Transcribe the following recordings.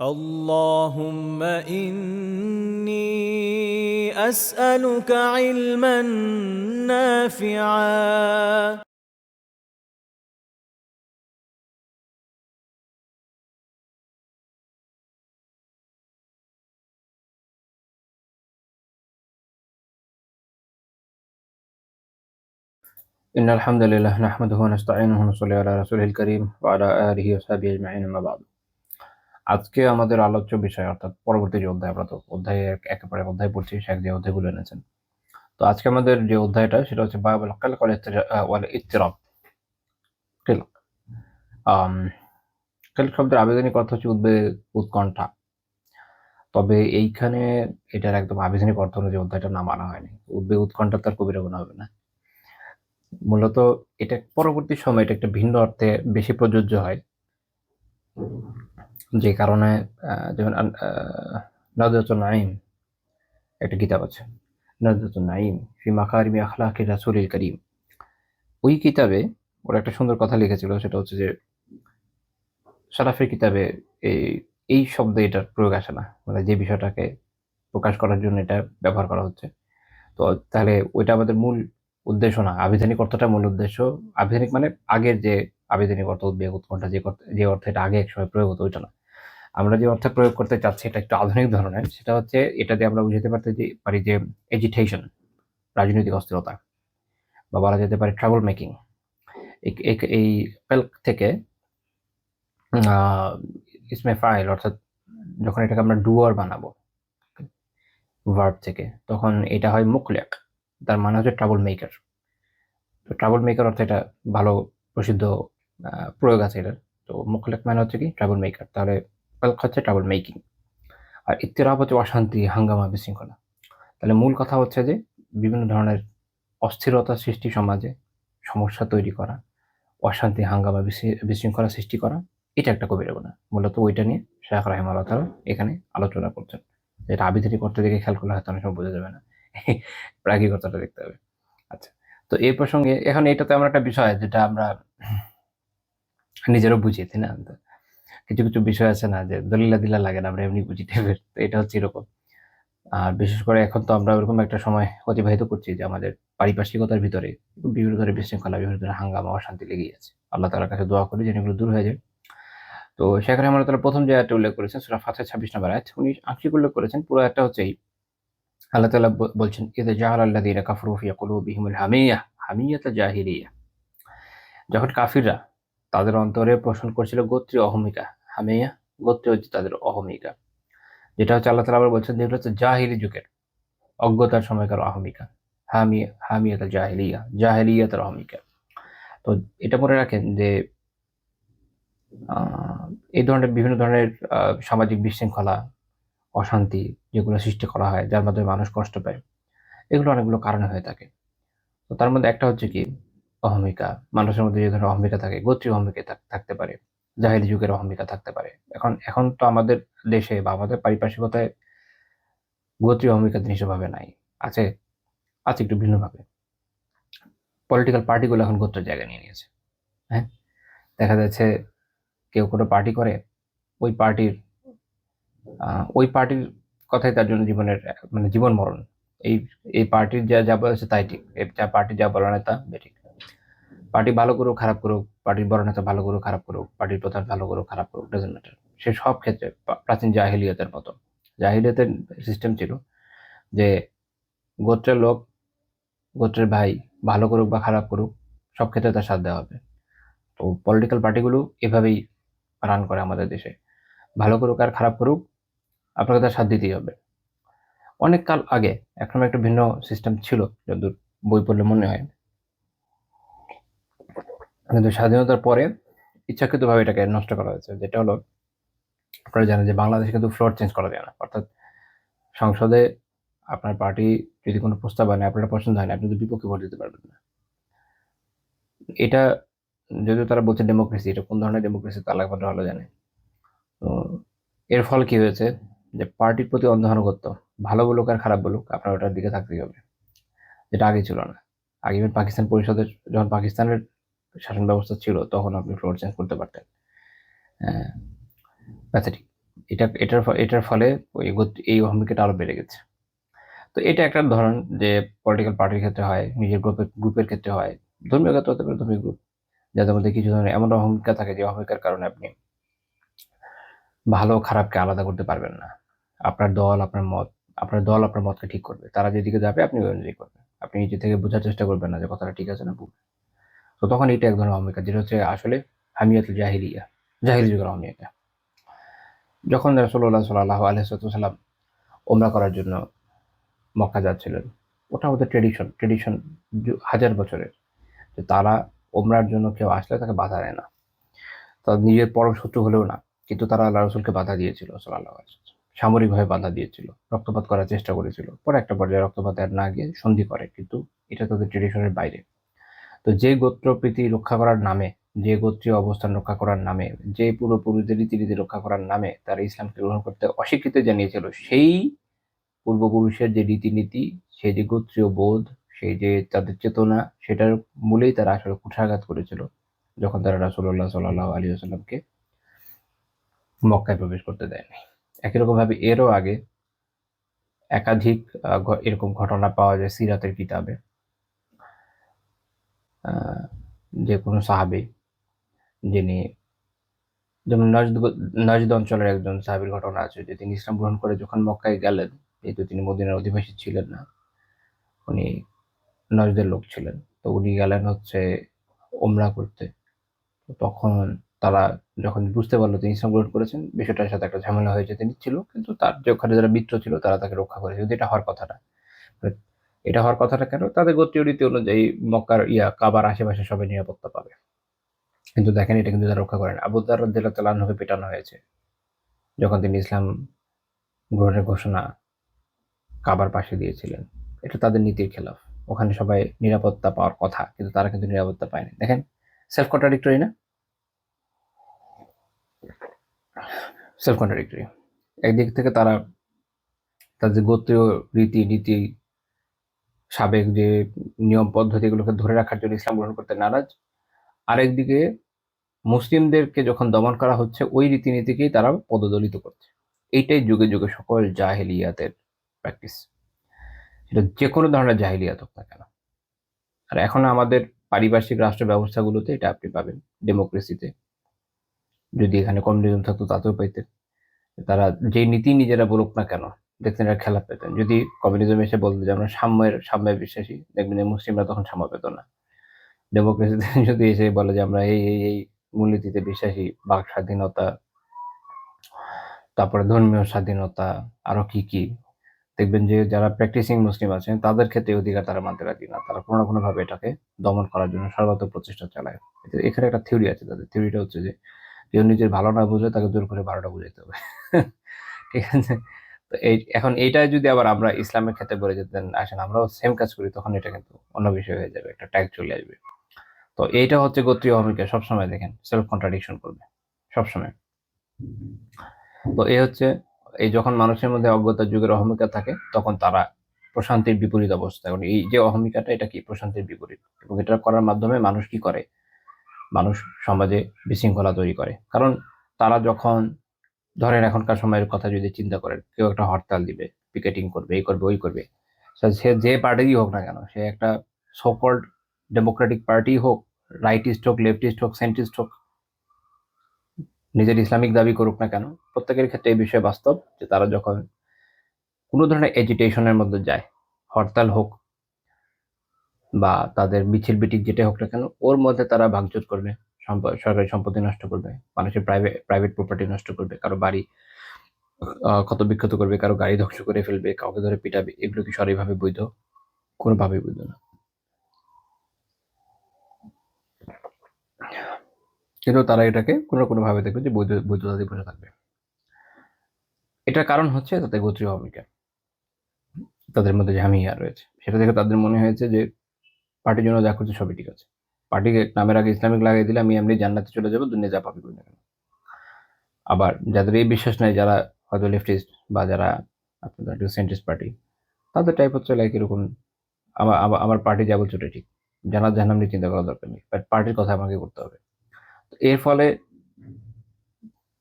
اللهم إني أسألك علما نافعا. إن الحمد لله نحمده ونستعينه ونصلي على رسوله الكريم وعلى آله وصحبه أجمعين أما بعد। আজকে আমাদের আলোচ্য বিষয় অর্থাৎ পরবর্তী যে অধ্যায়, আমরা তো একেবারে অধ্যায় পড়ছি, শেখ যে অধ্যায়গুলো এনেছেন। তো আজকে আমাদের যে অধ্যায়টা সেটা হচ্ছে বাবুল কলক ওয়াল ইত্তিরাব। কিলক কিলক শব্দের আবেদনিক অর্থ হচ্ছে উদ্বেগ, উৎকণ্ঠা। তবে এইখানে এটার একদম আবেদনিক অর্থ অনুযায়ী অধ্যায়টার নাম আনা হয়নি। উদ্বেগ উৎকণ্ঠা তার কবিরা গুণ হবে না। মূলত এটা পরবর্তী সময়ে এটা একটা ভিন্ন অর্থে বেশি প্রযোজ্য হয়, যে কারণে যেমন নাজরাতুন নাঈম একটা কিতাব আছে, নাজরাতুন নাঈম ফি মাকারিমি আখলাকি রাসূলিল কারীম। ওই কিতাবে ওরা একটা সুন্দর কথা লিখেছিল, সেটা হচ্ছে যে সালাফের কিতাবে এই এই শব্দে এটার প্রয়োগ আসে না, মানে যে বিষয়টাকে প্রকাশ করার জন্য এটা ব্যবহার করা হচ্ছে। তো তাহলে ওইটা আমাদের মূল উদ্দেশ্য না, আবিধানিক অর্থটা মূল উদ্দেশ্য। আবিধানিক মানে আগের যে আবিধানিক অর্থ, উদ্বেগ উৎকণ্ঠা, যে অর্থে এটা আগে একসময় প্রয়োগ হতো ওইটা না। আমরা যে অর্থে প্রয়োগ করতে চাচ্ছি এটা একটু আধুনিক ধরনের, সেটা হচ্ছে এটা দিয়ে আমরা বুঝাতে পারি যে এজিটেশন, রাজনৈতিক অস্থিরতা, বা বলা যেতে পারে ট্রাবল মেকিং। এই পেল্ক থেকে ইসমে ফাইল, অর্থাৎ যখন এটাকে আমরা ডুয়ার বানাবো ভার্ব থেকে, তখন এটা হয় মুকলেক। তার মানে হচ্ছে ট্রাবল মেকার। তো ট্রাবল মেকার অর্থে এটা ভালো প্রসিদ্ধ প্রয়োগ আছে এটার। তো মুকলেক মানে হচ্ছে কি ট্রাবল মেকার, তাহলে পেল্ক হচ্ছে ট্রাবল মেকিং। আর ইত্তেরাব হচ্ছে অশান্তি, হাঙ্গামা, বিশৃঙ্খলা। তাহলে মূল কথা হচ্ছে যে বিভিন্ন ধরনের অস্থিরতা সৃষ্টি, সমাজে সমস্যা তৈরি করা, অশান্তি, হাঙ্গামা, বিশৃঙ্খলা সৃষ্টি করা, এটা একটা কবিরা গুনাহ। মূলত ওইটা নিয়ে শায়খ রাহিমাহুল্লাহ তাআলা এখানে আলোচনা করছেন। এটা আবিধানিক অর্থ দেখে খেয়াল করলে হয়তো অনেক সময় বোঝা যাবে না, প্রাজ্ঞিক অর্থটা দেখতে হবে। আচ্ছা, তো এই প্রসঙ্গে এখন এটা তো এমন একটা বিষয় যেটা আমরা নিজেরও বুঝি, তাই না? তো কিছু কিছু বিষয় আছে না যে দলিলা দিলা লাগে না, আমরা এমনি বুঝি টাইপের। তো এটা হচ্ছে এরকম। আর বিশেষ করে এখন তো আমরা ওরকম একটা সময় অতিবাহিত করছি যে আমাদের পারিপার্শ্বিকতার ভিতরে বিভিন্ন ধরনের বিশৃঙ্খলা, বিভিন্ন ধরনের হাঙ্গামা, অশান্তি লেগেই আছে। আল্লাহ তাআলার কাছে দোয়া করি যেন এগুলো দূর হয়ে যায়। তো শেখ রাহমানুল্লাহ তাআলা ১ম যে আয়াতটা উল্লেখ করেছেন সূরা ফাতিহার ২৬ নম্বর আয়াত, উনি আংশিক উল্লেখ করেছেন। পুরো আয়াতটা হচ্ছে এই, আল্লাহ তাআলা বলছেন, ইযা জাআলাল্লাযীনা কাফারু ফি কুলুবিহিমুল হামিয়্যাহ হামিয়্যাতাল জাহিলিyyah। যখন কাফিররা তাদের অন্তরে পোষণ করছিল গোত্রীয় অহমিকা, হামিয়া গোত্রীয় হচ্ছে তাদের অহমিকা, যেটা হচ্ছে আল্লাহ তাআলা আবার বলছেন যেটা হচ্ছে জাহিলি যুগের, অজ্ঞতার সময়কার অহমিকা। হামিয়াতাল জাহিলিয়া, জাহিলিয়াতের অহমিকা। তো এটা মনে রাখেন যে আহ, এই ধরনের বিভিন্ন ধরনের সামাজিক বিশৃঙ্খলা, অশান্তি যেগুলো সৃষ্টি করা হয়, যার মাধ্যমে মানুষ কষ্ট পায়, এগুলো অনেকগুলো কারণে হয়ে থাকে। তো তার মধ্যে একটা হচ্ছে কি অহমিকা। মানুষের মধ্যে যে ধরনের অহমিকা থাকে, গোত্রীয় অহমিকা থাকতে পারে, জাহেলি যুগের অহমিকা থাকতে পারে। এখন এখন তো আমাদের দেশে বা আমাদের পারিপার্শ্বিকতায় গোত্রীয় অহমিকা জিনিসভাবে নাই, আছে, আছে একটু ভিন্নভাবে। পলিটিক্যাল পার্টিগুলো এখন গোত্রের জায়গা নিয়ে নিয়েছে। হ্যাঁ, দেখা যাচ্ছে কেউ কোনো পার্টি করে, ওই পার্টির ওই পার্টির কথাই তার জন্য জীবনের মানে জীবন মরণ। এই এই পার্টির যা যা বলেছে তাই ঠিক, যা পার্টি যা বলে না তা বেঠিক। পার্টি ভালো করুক খারাপ করুক, পার্টির বড় নেতা ভালো করুক খারাপ করুক, পার্টির প্রধান ভালো করুক খারাপ করুক, ডাজন্ট ম্যাটার। সে সব ক্ষেত্রে প্রাচীন জাহিলিয়তের মতো, জাহিলিয়তের সিস্টেম ছিল যে গোত্রের লোক, গোত্রের ভাই ভালো করুক বা খারাপ করুক, সব ক্ষেত্রে তার সাথ দেওয়া হবে। তো পলিটিক্যাল পার্টিগুলো এভাবেই রান করে আমাদের দেশে। ভালো করুক আর খারাপ করুক, আপনাকে তার সাথ দিতেই হবে। অনেক কাল আগে একসময় একটা ভিন্ন সিস্টেম ছিল, যতদূর বই পড়লে মনে হয়। কিন্তু স্বাধীনতার পরে ইচ্ছাকৃতভাবে এটাকে নষ্ট করা হয়েছে, যেটা হলো আপনারা জানেন যে বাংলাদেশে কিন্তু ফ্লোর চেঞ্জ করা যায় না। অর্থাৎ সংসদে আপনার পার্টি যদি কোনো প্রস্তাব আনে, আপনার পছন্দ হয় না, আপনি কিন্তু বিপক্ষে ভোট দিতে পারবেন না। এটা যদিও তারা বলছে ডেমোক্রেসি, এটা কোন ধরনের ডেমোক্রেসি তা আল্লাহ ভালো জানে। তো এর ফল কি হয়েছে, যে পার্টির প্রতি অন্ধ ভালো বলুক আর খারাপ বলুক আপনার ওটার দিকে থাকতেই হবে, যেটা আগে ছিল না। আগে পাকিস্তান পরিষদের, যখন পাকিস্তানের শাসন ব্যবস্থা ছিল তখন আপনি ফ্লোর চেঞ্জ করতে পারতেন। প্যাথেটিক। এটার ফলে এই অহমিকাটা আরো বেড়ে গেছে। তো এটা একটা ধরন যে পলিটিক্যাল পার্টির ক্ষেত্রে হয়, নিজের গ্রুপের ক্ষেত্রে হয়, ধর্মীয় ক্ষেত্রে হতে পারে, ধর্মীয় গ্রুপ যাদের মধ্যে কিছু ধরনের এমন অহমিকা থাকে যে অহমিকার কারণে আপনি ভালো খারাপকে আলাদা করতে পারবেন না। আপনার দল আপনার মতকে ঠিক করবে, তারা যেদিকে যাবে আপনি ওই অনুযায়ী করবেন। আপনি নিজে থেকে বোঝার চেষ্টা করবেন না যে কথাটা ঠিক আছে না ভুল। তো তখন এটা এক ধরনের অহমিকা, যেটা হচ্ছে আসলে হামিয়াতুল জাহিলিয়া, জাহিলি যুগের অহমিকা। যখন রাসূলুল্লাহ সাল্লাল্লাহু আলাইহি ওয়াসাল্লাম ওমরা করার জন্য মক্কা যাচ্ছিলেন, ওটা আমাদের ট্রেডিশন হাজার বছরের, যে তারা ওমরার জন্য কেউ আসলে তাকে বাধা দেয় না, তার নিজের পরম শত্রু হলেও না, কিন্তু তারা আল্লাহ রসুলকে বাধা দিয়েছিল সাল্লাল্লাহু আলাইহি ওয়াসাল্লাম, সামরিকভাবে বাধা দিয়েছিল, রক্তপাত করার চেষ্টা করেছিল, পরে একটা পর্যায়ে রক্তপাত আর না গিয়ে সন্ধি করে, কিন্তু এটা তাদের ট্রেডিশনের বাইরে। তো যে গোত্র প্রীতি রক্ষা করার নামে, যে গোত্রীয় অবস্থান রক্ষা করার নামে, যে পূর্বপুরুষদের রীতিনীতি রক্ষা করার নামে তারা ইসলামকে গ্রহণ করতে অস্বীকৃতি জানিয়েছিল, সেই পূর্বপুরুষের যে রীতিনীতি, সেই যে গোত্রীয় বোধ, সেই যে তাদের চেতনা, সেটার মূলেই তারা আসলে কুঠারাঘাত করেছিল যখন তারা রাসূলুল্লাহ সাল্লাল্লাহু আলাইহি ওয়াসাল্লামকে মক্কায় প্রবেশ করতে দেয়নি। একই রকম ভাবে এরও আগে একাধিক এরকম ঘটনা পাওয়া যায় সিরাতের কিতাবে। যে কোনো সাহাবী, যিনি, যেমন নজদ অঞ্চলের একজন সাহাবীর ঘটনা আছে যে তিনি ইসলাম গ্রহণ করে যখন মক্কায় গেলেন, যেহেতু তিনি মদিনার অধিবাসী ছিলেন না, উনি নজদের লোক ছিলেন, তো উনি গেলেন হচ্ছে ওমরা করতে। তো তখন তারা যখন বুঝতে পারলো তিনি ইসলাম গ্রহণ করেছেন, বিষয়টার সাথে একটা ঝামেলা হয়েছে, তিনি ছিল, কিন্তু তার যে ওখানে যারা মিত্র ছিল তারা তাকে রক্ষা করেছে, কিন্তু এটা হওয়ার কথাটা। এটা হওয়ার কথাটা কেন? তাদের গোত্রীয় রীতি অনুযায়ী মক্কার কাবার আশেপাশে সবাই নিরাপত্তা পাবে, কিন্তু দেখেন এটা কিন্তু তারা রক্ষা করেন। আবু যর রাদিয়াল্লাহু তাআলা আনহুকে পেটানো হয়েছে যখন তিনি ইসলাম গ্রহণের ঘোষণা কাবার পাশে দিয়েছিলেন। এটা তাদের নীতির খেলাফ। ওখানে সবাই নিরাপত্তা পাওয়ার কথা, কিন্তু তারা কিন্তু নিরাপত্তা পায়নি। দেখেন, সেলফ কন্ট্রাডিক্টরি না? Self contradictory. একদিক থেকে তারা তাদের গোত্রীয় রীতি-নীতি, সাবেক যে নিয়ম পদ্ধতি, এগুলোকে ধরে রাখার জন্য ইসলাম গ্রহণ করতে নারাজ। আরেকদিকে মুসলিমদেরকে যখন দমন করা হচ্ছে, ওই রীতিনীতিকেই তারা পদদলিত করছে। এইটাই যুগে যুগে সকল জাহেলিয়াতের প্র্যাকটিস। সেটা যে কোনো ধরনের জাহেলিয়াত হোক না কেন। আর এখন আমাদের পারিপার্শ্বিক রাষ্ট্র ব্যবস্থাগুলোতে এটা আপনি পাবেন। ডেমোক্রেসিতে, যদি এখানে কমিউনিজম থাকতো তাতেও পাইতেন। তারা যে নীতি নিজেরা বলুক না কেন, দেখতেন এরা খেলাপ পেতেন। যদি কমিউনিজম এসে বলতো যে আমরা সাম্যে বিশ্বাসী, দেখবেন যে মুসলিমরা তখন সাম্য পেত না। ডেমোক্রেসিতে যদি এসে বলে যে আমরা এই মূলনীতিতে বিশ্বাসী, বাক স্বাধীনতা, তারপরে ধর্মীয় স্বাধীনতা, আরো কি, দেখবেন যে যারা প্র্যাকটিসিং মুসলিম আছেন তাদের ক্ষেত্রে এই অধিকার তারা মানতে রাজি না। তারা কোনো না কোনোভাবে এটাকে দমন করার জন্য সর্বাত্মক প্রচেষ্টা চালায়। এখানে একটা থিওরি আছে তাদের। থিওরিটা হচ্ছে যে কেউ নিজের ভালো না বুঝে তাকে জোর করে ভালোটা বুঝাইতে হবে। ঠিক আছে? তো এখন এইটাই যদি আবার আমরা ইসলামের ক্ষেত্রে বলে যেতেন আসেন আমরাও সেম কাজ করি, তখন এটা কিন্তু অন্য বিষয় হয়ে যাবে, একটা ট্যাগ চলে আসবে। তো এইটা হচ্ছে গোত্রীয় অহমিকা, সবসময় দেখেন সেলফ কন্ট্রাডিকশন করবে সবসময়। তো এই যখন মানুষের মধ্যে অজ্ঞতার যুগের অহমিকা থাকে, তখন তারা প্রশান্তির বিপরীত অবস্থা। এবং এই যে অহমিকাটা, এটা কি প্রশান্তির বিপরীত, এবং এটা করার মাধ্যমে মানুষ কি করে? মানুষ সমাজে বিশৃঙ্খলা তৈরি করে। কারণ তারা যখন, ধরেন এখনকার সময়ের কথা যদি চিন্তা করেন, কেউ একটা হরতাল দিবে, পিকেটিং করবে, এই করবে, ওই করবে, সে যে পার্টিই হোক না কেন, সে একটা সোকল্ড ডেমোক্রেটিক পার্টি হোক, রাইটিস্ট হোক, লেফটিস্ট হোক, সেন্ট্রিস্ট হোক, নিজের ইসলামিক দাবি করুক না কেন, প্রত্যেকের ক্ষেত্রে এই বিষয়ে বাস্তব যে তারা যখন কোনো ধরনের এজিটেশনের মধ্যে যায়, হরতাল হোক বা তাদের মিছিল বিটিক যেটা হোক না কেন, ওর মধ্যে তারা ভাঙচুর করবে, সরকারি সম্পত্তি নষ্ট করবে, মানুষের প্রাইভেট প্রপার্টি নষ্ট করবে, কারো বাড়ি ক্ষত বিক্ষত করবে, কারো গাড়ি ধ্বংস করে ফেলবে, কাউকে ধরে পিটাবে। এগুলো কি সরকারিভাবে বৈধ? কোনোভাবেই বৈধ না। কিন্তু তারা এটাকে কোনো না কোনোভাবে দেখবে যে বৈধতা দিয়ে বসে থাকবে। এটার কারণ হচ্ছে তাদের গোত্রীয় ভূমিকা, তাদের মধ্যে যে হামিয়া রয়েছে, সেটা থেকে তাদের মনে হয়েছে যে পার্টির জন্য যা করছে সবই ঠিক আছে। পার্টিকে নামের আগে ইসলামিক লাগিয়ে দিলে আমি এমনি জান্নাতে চলে যাবো, দুনিয়া যা পাবি করি না কেন। আবার যাদের এই বিশ্বাস নাই, যারা হয়তো লেফটিস্ট বা যারা আপনার সেন্ট্রিস্ট পার্টি, তাদের টাইপ হচ্ছে লাইক এরকম, আমার পার্টি যা বলছে ওটা ঠিক, জানার জাহান্নাম নিয়ে চিন্তা করার দরকার নেই, বাট পার্টির কথা আমাকে করতে হবে। তো এর ফলে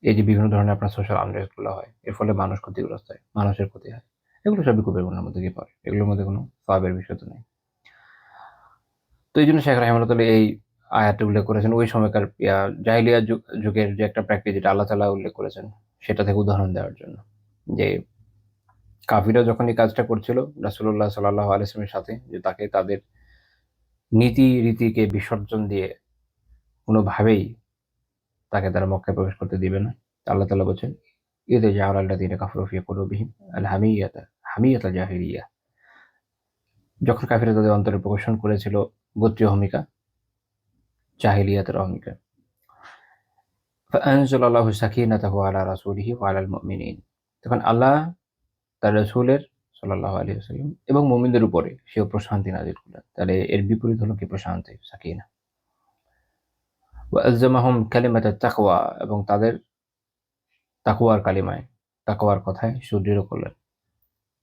এই যে বিভিন্ন ধরনের আপনার সোশ্যাল আনরেস্ট গুলো হয়, এর ফলে মানুষ ক্ষতিগ্রস্ত হয়, মানুষের ক্ষতি হয়, এগুলো সবই কুফরের গুনাহের মধ্যে গিয়ে পড়ে, এগুলোর মধ্যে কোনো সওয়াবের বিষয় তো নেই। তো এই জন্য শেখ রাহিমাহুল্লাহ এই আয়াতটা উল্লেখ করেছেন ওই সময়কার জাহিলিয়া যুগের যে একটা প্র্যাকটিস, যেটা আল্লাহ তাআলা উল্লেখ করেছেন, সেটা থেকে উদাহরণ দেওয়ার জন্য, যে কাফিররা যখন এই কাজটা করছিল রাসূলুল্লাহ সাল্লাল্লাহু আলাইহি ওয়াসাল্লামের সাথে, যে তাকে তাদের নীতি রীতিকে বিসর্জন দিয়ে কোনোভাবেই তাকে তারা মক্কায় প্রবেশ করতে দিবে না। আল্লাহ তাআলা বলছেন, ইয জাআলা আল্লাযীনা কাফারু ফি কুলুবিহিম আল হামিয়াতাল জাহিলিয়াহ, যখন কাফিররা তাদের অন্তরে প্রকাশন করেছিল গোত্রীয় অহমিকা, জাহিলিয়াতের অহমিকা। ফাআনজালাল্লাহু সাকিনাতাহু আলা রাসূলিহি ওয়া আলাল মুমিনিন, তখন আল্লাহ তার রাসূলের সাল্লাল্লাহু আলাইহি ওয়াসাল্লাম এবং মুমিনদের উপরে সেও প্রশান্তি নাযিল করলেন। তাহলে এর বিপরীত হলো কি? প্রশান্তি, সাকিনা। ওয়া আলজামাহুম কালিমাতাত তাকওয়া, এবং তাদের তাকওয়ার কালিমায়, তাকওয়ার কথায় সুদৃঢ় করলেন।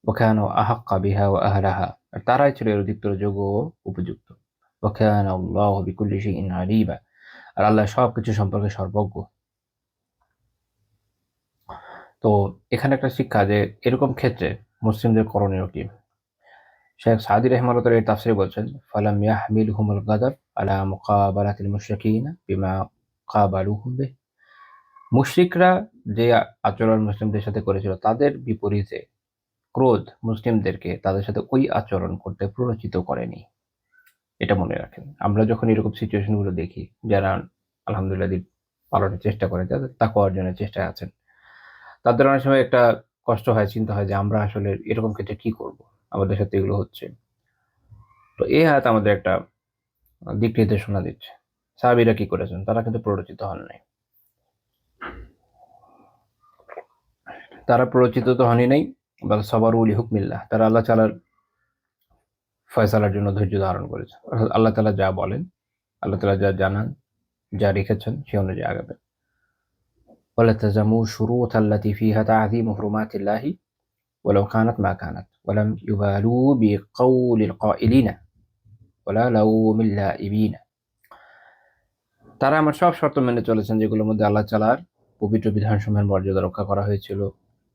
ওয়া কানু আহাক্কা বিহা ওয়া আহলাহা, আর তারাই ছিল এর অধিকতর যোগ্য ও উপযুক্ত। ওয়া কানা আল্লাহু বিকুল্লি শাইইন আলিমা, আর আল্লাহ সবকিছু সম্পর্কে সর্বজ্ঞ। তো এখানে একটা শিক্ষা, যে এরকম ক্ষেত্রে মুসলিমদের করণীয় কি? শেখ সাদি রহমানুল্লাহ এর তাফসীরে বলছেন, ফালাম ইয়াহমিলহুমুল গাদাব আলা মুকাবালাতিল মুশরিকিন বিমা কাবালুহুম বিহ, মুশরিকরা যে আচরণ মুসলিমদের সাথে করেছিল, তাদের বিপরীতে ক্রোধ মুসলিমদেরকে তাদের সাথে ওই আচরণ করতে প্ররোচিত করেনি। এটা মনে রাখেন। আমরা যখন এরকম সিচুয়েশন গুলো দেখি, যারা আলহামদুলিল্লাহ দিন পালনের চেষ্টা করে, যাদের তাকওয়া অর্জনের চেষ্টায় আছেন, তাদের অনেক সময় একটা কষ্ট হয়, চিন্তা হয় যে আমরা আসলে এরকম ক্ষেত্রে কি করব, আমাদের সাথে এগুলো হচ্ছে। তো এই আয়াত আমাদের একটা দিক নির্দেশনা দিচ্ছে। সাহাবীরা কি করেছেন? তারা কিন্তু প্ররোচিত হন নাই। তারা প্ররোচিত তো হনই নাই, বাল সাবারু লিহুকমিল্লাহ, তারা আল্লাহ তাআলার ফয়সালার জন্য ধৈর্য ধারণ করেছে। অর্থাৎ আল্লাহ তাআলা যা বলেন, আল্লাহ তাআলা যা জানান, যা রেখেছেন, সে অনুযায়ী আগাবেন। ওয়ালাতাজামু শুরুতাল্লাতী ফিহা তা'যীমু হুরুমাতিল্লাহি ওয়ালাউ কানাত মা কানাত ওয়ালাম ইউবালু বিকাউলিল কাইলিনা ওয়ালা লাউমিল লাইবিনা, তারা আমার সব শর্ত মেনে চলেছেন, যেগুলোর মধ্যে আল্লাহ তাআলার পবিত্র বিধানসমূহের মর্যাদা রক্ষা করা হয়েছিল,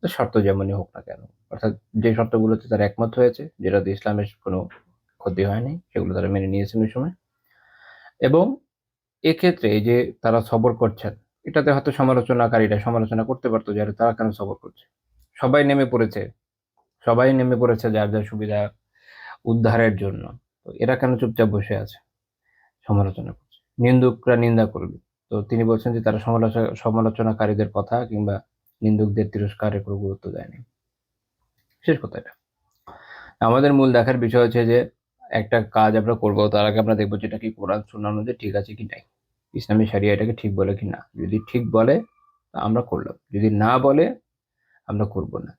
শর্ত যেমনই হোক না কেন। অর্থাৎ যে শর্তগুলোতে তারা একমত হয়েছে, যেটাতে ইসলামের কোনো ক্ষতি হয়নি, সেগুলো তারা মেনে নিয়েছেন ওই সময়। এবং এক্ষেত্রে এই যে তারা সবর করছেন, এটাতে হয়তো সমালোচনাকারীরা সমালোচনা করতে পারতো যে আরে তারা কেন সবর করছে, সবাই নেমে পড়েছে, সবাই নেমে পড়েছে যার যার সুবিধা উদ্ধারের জন্য, তো এরা কেন চুপচাপ বসে আছে, সমালোচনা করছে, নিন্দুকরা নিন্দা করবে। তো তিনি বলছেন যে তারা সমালোচনাকারীদের কথা কিংবা নিন্দুকদের তিরস্কারের কোনো গুরুত্ব দেয়নি। শেষ কথা এটা। আমাদের মূল দেখার বিষয় হচ্ছে যে একটা কাজ আমরা করবো, তার আগে আমরা দেখবো যেটা কি কোরআন সুন্নাহ অনুযায়ী ঠিক আছে কি নাই, ইসলামী শরিয়া এটাকে ঠিক বলে কি না। যদি ঠিক বলে আমরা করলাম, যদি না বলে আমরা করব না।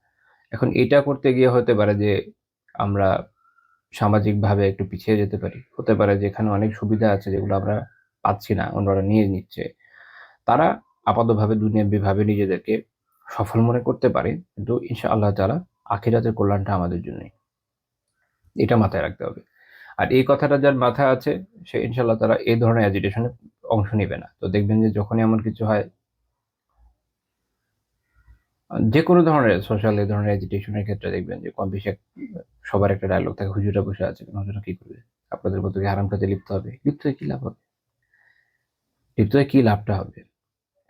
এখন এটা করতে গিয়ে হতে পারে যে আমরা সামাজিকভাবে একটু পিছিয়ে যেতে পারি, হতে পারে যে এখানে অনেক সুবিধা আছে যেগুলো আমরা পাচ্ছি না, অন্যরা নিয়ে নিচ্ছে। তারা আপাতভাবে দুনিয়াবীভাবে নিজেদেরকে সফল মনে করতে পারে, কিন্তু ইনশাআল্লাহ তাআলা আখিরাতের কল্যাণটা আমাদের জন্যই, এটা মাথায় রাখতে হবে। আর এই কথাটা যার মাথায় আছে, সে ইনশাআল্লাহ তাআলা এই ধরনের অ্যাজিটেশনে অংশ নেবে না। তো দেখবেন যে যখনই এমন কিছু হয়, যে কোনো ধরনের সোশ্যাল এই ধরনের এজিটেশনের ক্ষেত্রে দেখবেন যে কম বেশি সবার একটা ডায়লগ থাকে, হুজুরা বসে আছে, হুজুরা কি করবে, আপনাদের মতো কি হারাম কাজে লিপ্ত হবে? লিপ্ত হয়ে কি লাভ হবে? লিপ্ত হয়ে কি লাভটা হবে?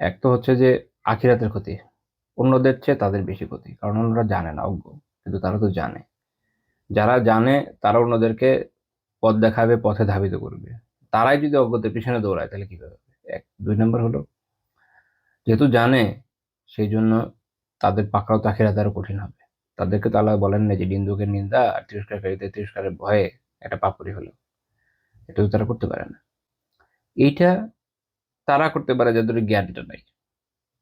এক তো হচ্ছে যে আখিরাতের ক্ষতি, অন্যদের চেয়ে তাদের বেশি ক্ষতি, কারণ অন্যরা জানে না, অজ্ঞ, কিন্তু তারা তো জানে। যারা জানে তারা অন্যদেরকে পথ দেখাবে, পথে ধাবিত করবে। তারাই যদি অজ্ঞদের পিছনে দৌড়ায় তাহলে কিভাবে হবে? এক। দুই নম্বর হলো, যেহেতু জানে, সেই জন্য তাদের পাকড়াও তো আখিরাতে আরো কঠিন হবে। তাদেরকে তো আল্লাহ বলেন না যে নিন্দুকের নিন্দা আর তিরস্কারকারীদের তিরস্কারের ভয়ে একটা পাপড়ি হলো, এটা তো তারা করতে পারে না। এইটা তারা করতে পারে যাদের ওই জ্ঞানটা নাই।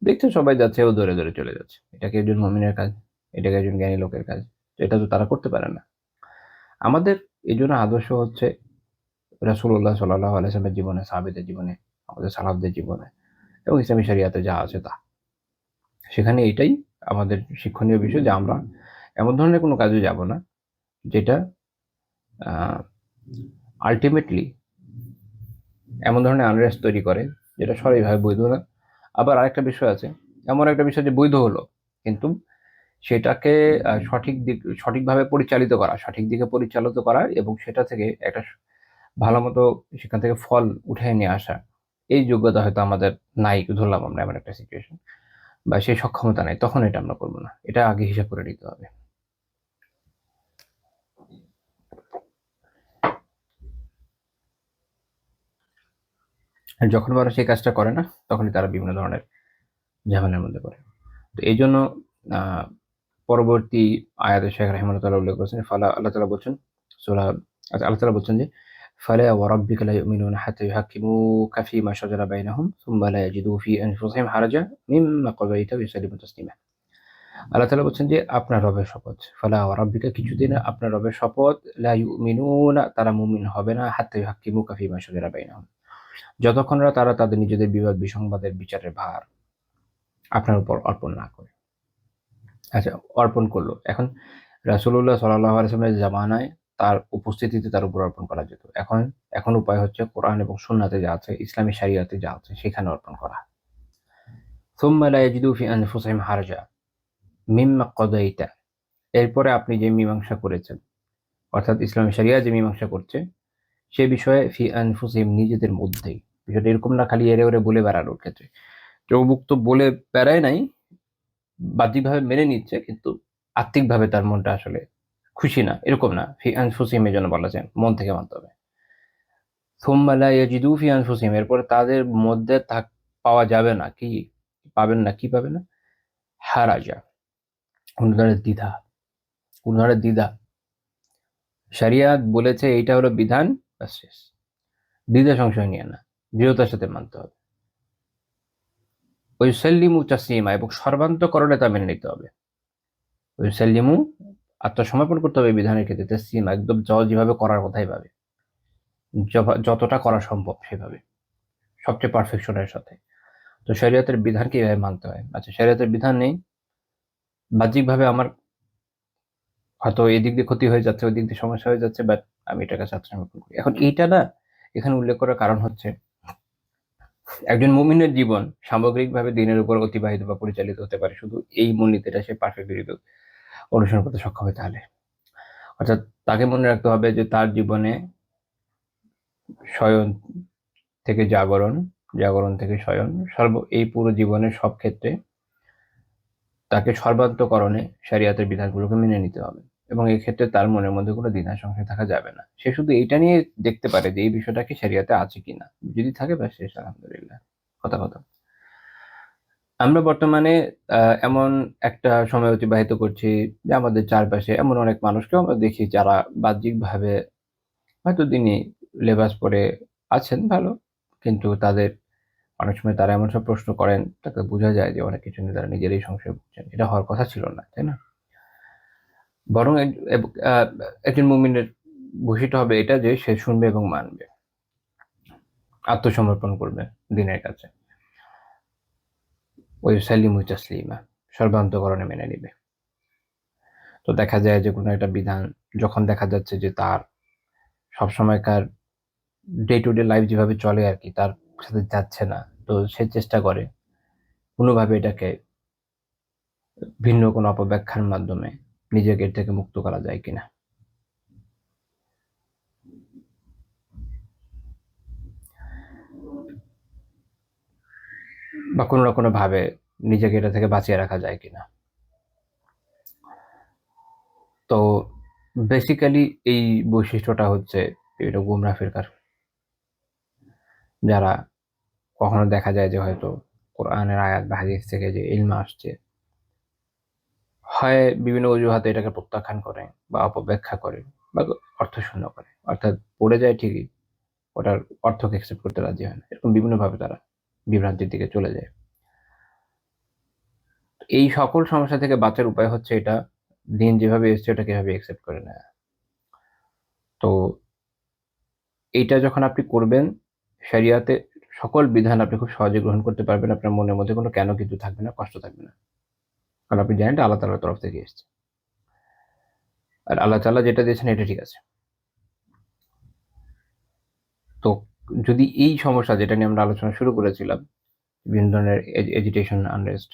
দেখছে সবাই যাচ্ছে, ও ধরে ধরে চলে যাচ্ছে, এটা কি একজন মুমিনের কাজ? এটা কি একজন জ্ঞানী লোকের কাজ? তো এটা তো তারা করতে পারে না। আমাদের এই জন্য আদর্শ হচ্ছে রাসূলুল্লাহ সাল্লাল্লাহু আলাইহি ওয়াসাল্লামের জীবনে, সাহাবীদের জীবনে, আমাদের সালাফদের জীবনে এবং ইসলামী শরিয়াতে যা আছে তা। সেখানে এটাই আমাদের শিক্ষণীয় বিষয়, যে আমরা এমন ধরনের কোনো কাজে যাব না যেটা আলটিমেটলি এমন ধরনের আনরেস্ট তৈরি করে, যেটা সরাসরিভাবে বৈধ না। আবার আরেকটা বিষয় আছে, এমন একটা বিষয় যে বৈধ হলো, কিন্তু সেটাকে সঠিকভাবে পরিচালিত করা, সঠিক দিকে পরিচালিত করা এবং সেটা থেকে একটা ভালো মতো সেখান থেকে ফল উঠে নিয়ে আসা, এই যোগ্যতা হয়তো আমাদের নাই, ধরলাম আমরা এমন একটা সিচুয়েশন, বা সেই সক্ষমতা নাই, তখন এটা আমরা করবো না। এটা আগে হিসাব করে নিতে হবে। আর যখন মানুষ এই কাজটা করে না, তখনই তারা বিভিন্ন ধরনের ঝামেলার মধ্যে পড়ে। তো এই জন্য আহ পরবর্তী আয়াতে শেখ রাহিমাহুল্লাহ উল্লেখ করেছেন, ফালা আল্লাহ তাআলা বলছেন সূরা, আচ্ছা আল্লাহ তাআলা বলছেন যে ফালা ওয়া রাব্বিকা লা ইউমিনুনা হাত্তা ইউহাক্কিমুকা ফীমা শাজারা বাইনাহুম সুম্মা লা ইয়াজিদু ফি আনফুসিহিম হারাজা মিম্মা কাযাইতা ওয়া ইউসাল্লিমু তাসলিমা। আল্লাহ তাআলা বলছেন যে আপনার রবের শপথ, ফালা ওয়া রাব্বিকা কিছুদিন আপনার রবের শপথ, লা ইউমিনুনা তারা মুমিন হবে না, হাত্তা ইউহাক্কিমুকা ফীমা শাজারা বাইনাহুম যতক্ষণ না তারা তাদের নিজেদের বিবাদ বিসংবাদের বিচারের ভার আপনার উপর অর্পণ না করে। আচ্ছা, অর্পণ করলো। এখন রাসূলুল্লাহ সাল্লাল্লাহু আলাইহি ওয়াসাল্লামের জামানায় তার উপস্থিতিতে তার উপর অর্পণ করা যেত। এখন উপায় হচ্ছে কোরআন এবং সুন্নাতে যা আছে, ইসলামী শরিয়াতে যা আছে সেখানে অর্পণ করা। সুম্মা লা ইয়াজিদু ফি আনফুসিহিম হারাজা মিম্মা কাদাইতা এরপরে আপনি যে মীমাংসা করেছেন, অর্থাৎ ইসলামী শরিয়া যে মীমাংসা করছে সে বিষয়ে ফি আনফুসিহিম নিজেদের মধ্যেই। বিষয়টা এরকম না খালি এরে ওরে বলে বেড়ানোর ক্ষেত্রে। কেউ অমুক তো বলে বেড়ায় নাই, বাহ্যিকভাবে মেনে নিচ্ছে কিন্তু আত্মিকভাবে তার মনটা আসলে খুশি না, এরকম না। ফি আনফুসিহিম এর জন্য বলা যায় মন থেকে মানতে হবে। সুম্মা লা ইয়াজিদু ফি আনফুসিহিম এরপরে তাদের মধ্যে পাওয়া যাবে না কি, পাবেন না, কি পাবে না? হারাজা, কোন ধরনের দ্বিধা, কোন ধরনের দ্বিধা। শরিয়াত বলেছে এইটা হলো বিধান, ব্যাস শেষ। দ্বিধা সংশয় নিয়ে না, দৃঢ়তার সাথে মানতে হবে। ওয়ুসাল্লিমু তাসলিমা এবং সর্বান্তকরণে তা মেনে নিতে হবে। ওয়ুসাল্লিমু আত্মসমর্পণ করতে হবে বিধানের ক্ষেত্রে, তাসলিমা একদম যেভাবে করার কথাই ভাবে, যতটা করা সম্ভব সেভাবে, সবচেয়ে পারফেকশনের সাথে। তো শরিয়তের বিধানকে এভাবে মানতে হয়। আচ্ছা, শরিয়তের বিধান নেই, বাহ্যিকভাবে আমার হয়তো এদিক দিয়ে ক্ষতি হয়ে যাচ্ছে, ওই দিক দিয়ে সমস্যা হয়ে যাচ্ছে, বাট আমি এটার কাছে আত্মসমর্পণ করি। এখন এইটা না, এখানে উল্লেখ করার কারণ হচ্ছে একজন মুমিনের জীবন সামগ্রিকভাবে দিনের উপর অতিবাহিত বা পরিচালিত হতে পারে শুধু এই মূলনীতিটা সে পারফেক্টলি অনুসরণ করতে সক্ষম হয় তাহলে। অর্থাৎ তাকে মনে রাখতে হবে যে তার জীবনে শয়ন থেকে জাগরণ, জাগরণ থেকে শয়ন, এই পুরো জীবনের সব ক্ষেত্রে তাকে সর্বান্তকরণে শরিয়াতের বিধানগুলোকে মেনে নিতে হবে এবং এই ক্ষেত্রে তার মনের মধ্যে কোনো দ্বিধা সংশয় থাকা যাবে না। সে শুধু এইটা নিয়ে দেখতে পারে যে এই বিষয়টা কি শরিয়াতে আছে কিনা, যদি থাকে ব্যাস শেষ, আলহামদুলিল্লাহ, কথা কথা। আমরা বর্তমানে এমন একটা সময় অতিবাহিত করছি যে আমাদের চারপাশে এমন অনেক মানুষকেও আমরা দেখি যারা বাহ্যিকভাবে হয়তো দিনই লেবাস পরে আছেন ভালো, কিন্তু তাদের অনেক সময় তারা এমন সব প্রশ্ন করেন, তাতে বোঝা যায় যে অনেক কিছু নিয়ে তারা নিজেরাই সংশয়ে ভুগছেন। এটা হওয়ার কথা ছিল না, তাই না? বরং একজন মুমিনের বৈশিষ্ট্য হবে এটা যে সে শুনবে এবং মানবে, আত্মসমর্পণ করবে দিনের কাছে। ওই সাল্লিমু তাসলিমা, সর্বান্তকরণে মেনে নিবে। তো দেখা যায় যে কোনো একটা বিধান যখন দেখা যাচ্ছে যে তার সবসময়কার ডে টু ডে লাইফ যেভাবে চলে আর কি, তার সাথে যাচ্ছে না, তো সে চেষ্টা করে কোনোভাবে এটাকে ভিন্ন কোনো অপব্যাখ্যার মাধ্যমে নিজেকে এর থেকে মুক্ত করা যায় কিনা। বা কোনো না কোনো ভাবে নিজেকে এটা থেকে বাঁচিয়ে রাখা যায় কিনা। তো বেসিক্যালি এই বৈশিষ্ট্যটা হচ্ছে বিভিন্ন গুমরাহ ফিরকার, যারা কখনো দেখা যায় যে হয়তো কোরআনের আয়াত বা হাদিস থেকে যে ইলম আসছে, হয় বিভিন্ন অজুহাতে এটাকে প্রত্যাখ্যান করে বা অপব্যাখ্যা করে বা অর্থশূন্য করে, অর্থাৎ পড়ে যায় ঠিকই, ওটার অর্থকে অ্যাকসেপ্ট করতে রাজি হয় না। এরকম বিভিন্নভাবে তারা বিভ্রান্তির দিকে চলে যায়। এই সকল সমস্যা থেকে বাঁচার উপায় হচ্ছে এটা, দিন যেভাবে এসছে ওটাকে এভাবে অ্যাকসেপ্ট করে নেয়া। তো এইটা যখন আপনি করবেন, শরিয়াতে সকল বিধান আপনি খুব সহজে গ্রহণ করতে পারবেন। আপনার মনের মধ্যে কোনো কেন কিন্তু থাকবে না, কষ্ট থাকবে না। কারণ আপনি জানেন এটা আল্লাহ তাআলার তরফ থেকে এসছে। আর আল্লাহ তাআলা যেটা দিয়েছেন এটা ঠিক আছে। তো যদি এই সমস্যা যেটা নিয়ে আমরা আলোচনা শুরু করেছিলাম, বিভিন্ন ধরনের এজিটেশন, আনরেস্ট,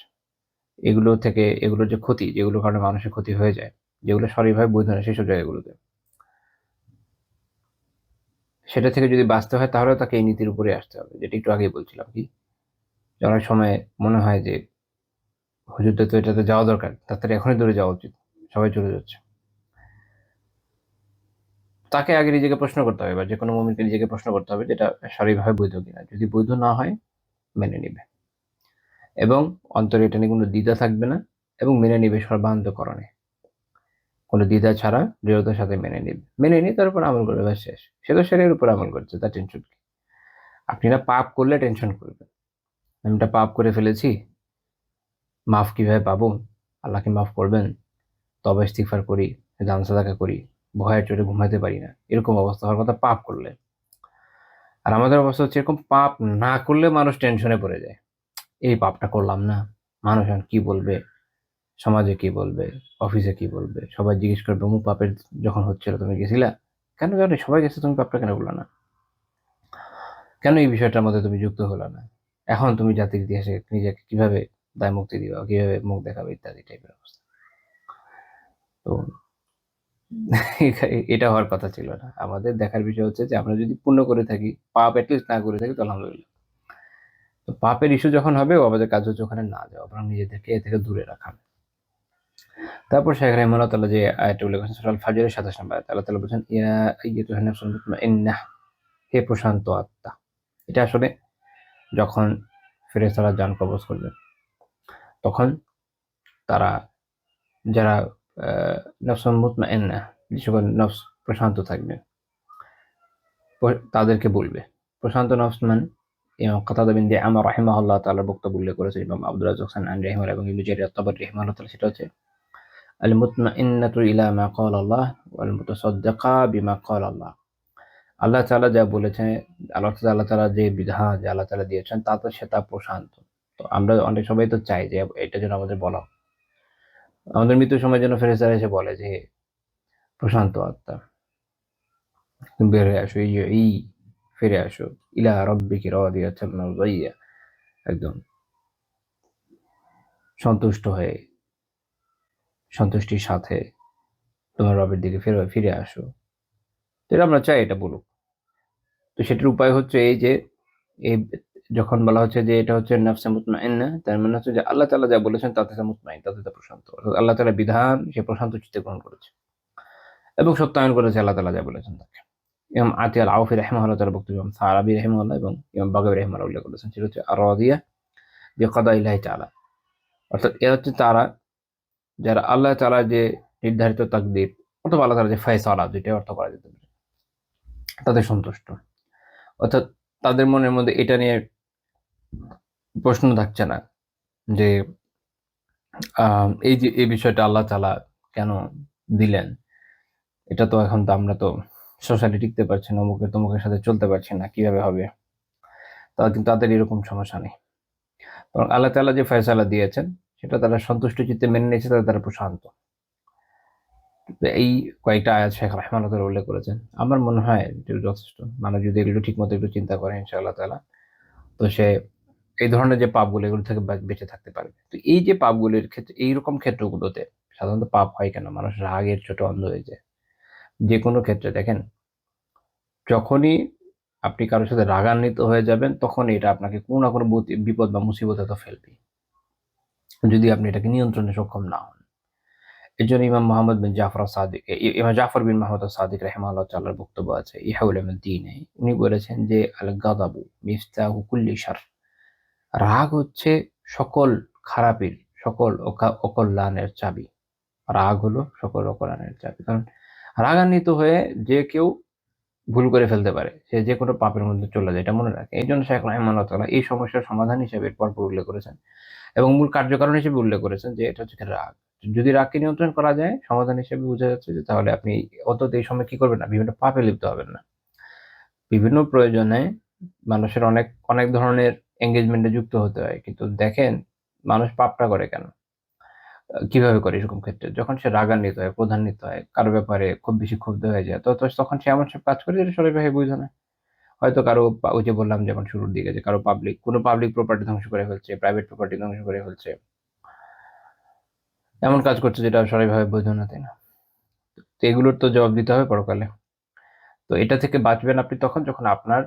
এগুলোর যে ক্ষতি, যেগুলোর কারণে মানুষের ক্ষতি হয়ে যায়, যেগুলো শারীরিকভাবে বৈধ না সেসব জায়গাগুলোতে, সেটা থেকে যদি বাঁচতে হয় তাহলে তাকে এই নীতির উপরে আসতে হবে, যেটা একটু আগেই বলছিলাম। কি যে অনেক সময় মনে হয় যে হুজুরদের তো এটাতে যাওয়া দরকার, তাড়াতাড়ি এখনই দূরে যাওয়া উচিত, সবাই চলে যাচ্ছে। তাকে আগে নিজেকে প্রশ্ন করতে হবে, বা যে কোনো মুমিনকে নিজেকে প্রশ্ন করতে হবে যেটা শারীরিকভাবে বৈধ কিনা। যদি বৈধ না হয় মেনে নিবে, এবং অন্তরে এটা নিয়ে কোনো দ্বিধা থাকবে না, এবং মেনে নিবে সর্বান্তঃকরণে, কোনো দ্বিধা ছাড়া দৃঢ়তার সাথে মেনে নিবে। মেনে নিয়ে তার উপর আমল করবে, ব্যাস শেষ। সে তো শরীরের উপর আমল করছে, তার টেনশন কি? আপনি না পাপ করলে টেনশন করবেন, আমি এটা পাপ করে ফেলেছি, মাফ কিভাবে পাবো, আল্লাহ কি মাফ করবেন, তবে ইস্তিগফার করি, দান সাদাকা করি, ভয়ের চোটে ঘুমাতে পারি না, এরকম অবস্থা হওয়ার কথা পাপ করলে। আর আমাদের অবস্থা হচ্ছে এরকম, পাপ না করলে মানুষ টেনশনে পড়ে যায়, এই পাপটা করলাম না, মানুষ এখন কি বলবে, সমাজে কি বলবে, অফিসে কি বলবে, সবাই জিজ্ঞেস করবে অমুক পাপের যখন হচ্ছিল তুমি গেছিলা, কেন জানি সবাই গেছে, তুমি পাপটা কেন বললা না, কেন এই বিষয়টার মধ্যে তুমি যুক্ত হলো না, এখন তুমি জাতির ইতিহাসে নিজেকে কিভাবে দায় মুক্তি দিবা, কিভাবে মুখ দেখাবে, ইত্যাদি টাইপের অবস্থা। তো এটা হওয়ার কথা ছিল না। আমাদের দেখার বিষয় হচ্ছে যে আমরা যদি পুণ্য করে থাকি, পাপ অ্যাটলিস্ট না করে থাকি, তো আলহামদুলিল্লাহ। তো পাপের ইস্যু যখন হবে, আমাদের কাজ হচ্ছে ওখানে না যাওয়া, বরং নিজেদেরকে এ থেকে দূরে রাখা। তারপর শেখ রাহিমাহুল্লাহ তাআলা যে আয়াতটা উল্লেখ করেছেন সূরা আল ফাজরের 27 নম্বর আয়াত, আল্লাহ তাআলা বলেছেন, ইয়া আইয়্যাতুহান নাফসুল মুতমাইন্নাহ, হে প্রশান্ত আত্মা। এটা আসলে যখন ফেরেশতারা জান কবজ করবে, তখন তারা, যারা নফসুল মুতমাইন্নাহ, যে সকল নফস প্রশান্ত থাকবে, তাদেরকে বলবে। প্রশান্ত নফস মানে ইমাম কাতাদা বিন দিআমা রাহিমাহুল্লাহ তাআলার বক্তব্য উল্লেখ করেছে ইমাম আব্দুর রাজ্জাক সানআনি রাহিমাহুল্লাহ এবং ইবনে জারীর আত-তাবারী রাহিমাহুল্লাহ তাআলা, সেটা হচ্ছে আল মুতমাইন্নাতু ইলা মা ক্বালা আল্লাহ ওয়াল মুতাসাদ্দিকা বিমা ক্বালা আল্লাহ। আল্লাহ তাআলা যা বলেছেন, আল্লাহ তাআলা যে বিধান যে আল্লাহ তাআলা দিয়েছেন, তাতে সেটা প্রশান্ত। তো আমরা অনেক সবাই তো চাই যে এটা যেন আমাদের বলা হয়। আমাদের মৃত্যুর সময় যেন ফেরেশতারা এসে বলে যে প্রশান্ত আত্মা, তুমি বের হয়ে আসো, এই ফিরে আসো, ইলা রাব্বিকি রাদিয়াতান মারদিয়া, একদম সন্তুষ্ট হয়ে, সন্তুষ্টির সাথে তোমার রবের দিকে ফিরে আসো। তো এটা আমরা চাই এটা বলুক। তো সেটার উপায় হচ্ছে এই যে, এই যখন বলা হচ্ছে যে এটা হচ্ছে নাফসে মুতমাইন্না, তার মানে হচ্ছে যে আল্লাহ তাআলা যা বলেছেন তাতে সে মুতমাইন, তাতে তা প্রশান্ত। অর্থাৎ আল্লাহ তাআলার বিধান সে প্রশান্ত চিত্তে গ্রহণ করেছে এবং সত্যায়ন করেছে আল্লাহ তাআলা যা বলেছেন তাকে। ইমাম আতি আল আউফি রাহিমাহুল্লাহ তাআলার বক্তব্য, ইমাম সারাবী রাহিমাহুল্লাহ এবং ইমাম বাগাবী রাহিমাহুল্লাহ উল্লেখ করেছেন, সেটা হচ্ছে আর রাদিয়া বিকাদাইল্লাহি তাআলা। অর্থাৎ এরা হচ্ছে তারা, যারা আল্লাহ তাআলা যে নির্ধারিত তাকদীর অথবা আল্লাহ তাআলা যে ফয়সালা, যেটা অর্থ করা যেতে পারে, তাতে সন্তুষ্ট। অর্থাৎ তাদের মনের মধ্যে এটা নিয়ে প্রশ্ন থাকছে না যে এই যে এই বিষয়টা আল্লাহ তাআলা কেন দিলেন, এটা তো এখন তো আমরা তো সোশ্যালি টিকতে পারছি না, অমুকের তমুকের সাথে চলতে পারছি না, কিভাবে হবে? কিন্তু তাদের এরকম সমস্যা নেই, বরং আল্লাহ তাআলা যে ফয়সালা দিয়েছেন সেটা তারা সন্তুষ্ট চিত্তে মেনে নিয়েছে, তাতে তারা প্রশান্ত। তো এই কয়েকটা আয়াত শেখ রাহমানুল্লাহ তাআলা উল্লেখ করেছেন। আমার মনে হয় এটা যথেষ্ট। মানুষ যদি এগুলো ঠিক মতো একটু চিন্তা করে ইনশাআল্লাহ তাআলা, তো সে এই ধরনের যে পাপগুলো, এগুলো থেকে বেঁচে থাকতে পারবে। তো এই যে পাপগুলির ক্ষেত্রে, এইরকম ক্ষেত্রগুলোতে সাধারণত পাপ হয় কেন? মানুষ রাগের চোটে অন্ধ হয়ে যায়। যেকোনো ক্ষেত্রে দেখেন, যখনই আপনি কারো সাথে রাগান্বিত হয়ে যাবেন, তখনই এটা আপনাকে কোনো না কোনো বিপদ বা মুসিবতে তো ফেলবেই, যদি আপনি এটাকে নিয়ন্ত্রণে সক্ষম না হন। এজন্য ইমাম মুহাম্মদ বিন জাফর সাদিক, ইমাম জাফর বিন মাহমুদ সাদিক রাহিমাহুল্লাহ তাআলার বক্তব্য আছে ইহয়া উলুমুদ্দিনে। উনি বলেছেন যে আল গাদাবু মিফতাহু কুল্লি শার, রাগ হচ্ছে সকল খারাপের, সকল অকল্যাণের চাবি। রাগ হলো সকল অকল্যাণের চাবি। কারণ রাগান্বিত হয়ে যে কেউ ভুল করে ফেলতে পারে, সে যে কোনো পাপের মধ্যে চলে যায়, এটা মনে রাখে। এই জন্য শেখ রাহিমাহুল্লাহ তাআলা এই সমস্যার সমাধান হিসেবে পরপর উল্লেখ করেছেন এবং মূল কার্যকারণ হিসেবে উল্লেখ করেছেন যে এটা হচ্ছে রাগ। যদি রাগকে নিয়ন্ত্রণ করা যায়, সমাধান হিসেবে বোঝা যাচ্ছে যে তাহলে আপনি অন্তত এই সময় কি করবেন না, বিভিন্ন পাপে লিপ্ত হবেন না। বিভিন্ন প্রয়োজনে মানুষের অনেক অনেক ধরনের এঙ্গেজমেন্টে যুক্ত হতে হয়, কিন্তু দেখেন মানুষ পাপটা করে কেন, কিভাবে করে? এরকম ক্ষেত্রে যখন সে রাগান্বিত হয়, ক্রোধান্বিত হয়, কারো ব্যাপারে খুব বেশি ক্ষুব্ধ হয়ে যায়, তো তখন সে এমন সব কাজ করে যেটা শরীরভাবে বৈধ না। হয়তো কারো ওই যে বললাম যেমন শুরুর দিকে, যে কারো কোনো পাবলিক প্রপার্টি ধ্বংস করে ফেলছে, প্রাইভেট প্রপার্টি ধ্বংস করে ফেলছে, এমন কাজ করছে যেটা সঠিকভাবে বৈধ না, তাই না? তো এগুলোর তো জবাব দিতে হবে পরকালে। তো এটা থেকে বাঁচবেন আপনি তখন যখন আপনার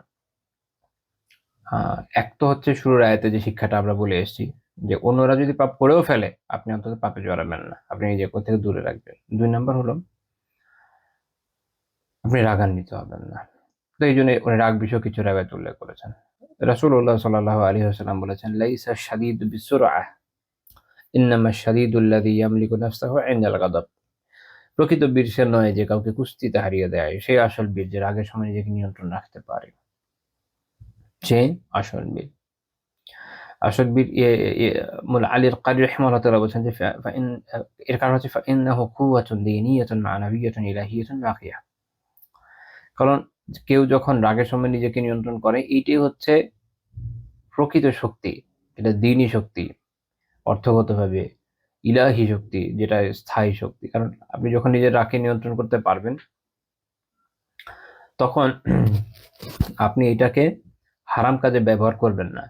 এক তো হচ্ছে শুরুর আয়াতে যে শিক্ষাটা আমরা বলে এসেছি, যে অন্যরা যদি পাপ করেও ফেলে আপনি অন্তত পাপে জড়াবেন না, আপনি নিজেকে ওর থেকে দূরে রাখবেন। 2 নম্বর হলো আপনি রাগান্বিত হবেন না। তো এই জন্য উনি রাগ বিষয়ে কিছু রেওয়ায়েত উল্লেখ করেছেন। রাসূলুল্লাহ সাল্লাল্লাহু আলাইহি ওয়াসাল্লাম বলেছেন, লাইসা শাদীদু বিসুরআহ, ইন্নামা শাদীদুল্লাযী ইয়ামলিকু নাফসাহু ইনদাল গাদাব। প্রকৃত বীর সে নয় যে কাউকে কুস্তিতে হারিয়ে দেয়, সে আসল বীর যে রাগের সময় নিজেকে নিয়ন্ত্রণ রাখতে পারে। সে আসল বীর। আসল বীর মুলা আলী আল কারি রাহিমাহুল্লাহ তাআলা বলছেন যে এর কারণ হচ্ছে ফাইন্নাহু কুওয়াতুন দীনিয়াতুন মা'নাবিয়্যাতুন ইলাহিয়্যাতুন বাকিয়া। কারণ কেউ যখন রাগের সময় নিজেকে নিয়ন্ত্রণ করে, এইটাই হচ্ছে প্রকৃত শক্তি। এটা দ্বীনি শক্তি, অর্থগতভাবে ইলাহি শক্তি, যেটা স্থায়ী শক্তি। কারণ আপনি যখন নিজের রাগকে নিয়ন্ত্রণ করতে পারবেন, তখন আপনি এটাকে হারাম কাজে ব্যবহার করবেন না।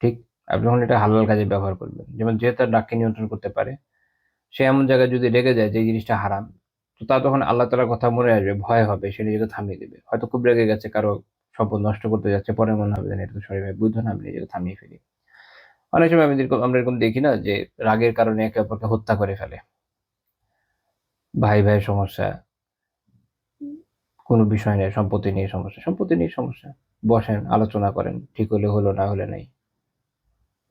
ঠিক? আপনি যখন এটা হালাল কাজে ব্যবহার করবেন। যেমন যে তার রাগকে নিয়ন্ত্রণ করতে পারে, সে এমন জায়গায় যদি রেগে যায় যে এই জিনিসটা হারাম, তো তার তখন আল্লাহ তাআলার কথা মনে আসবে, ভয় হবে, সে নিজেকে থামিয়ে দিবে। হয়তো খুব রেগে গেছে, কারো সম্পদ নষ্ট করতে যাচ্ছে, পরে মনে হবে যে না, এটা তো সঠিকভাবে বৈধ না, আমি নিজেকে থামিয়ে ফেলি। অনেক সময় আমরা এরকম দেখি না যে রাগের কারণে একে অপরকে হত্যা করে ফেলে। ভাই ভাইয়ের সমস্যা, কোনো বিষয় নিয়ে, সম্পত্তি নিয়ে সমস্যা, সম্পত্তি নিয়ে সমস্যা। বসেন, আলোচনা করেন, ঠিক হলে হলো, না হলে নাই।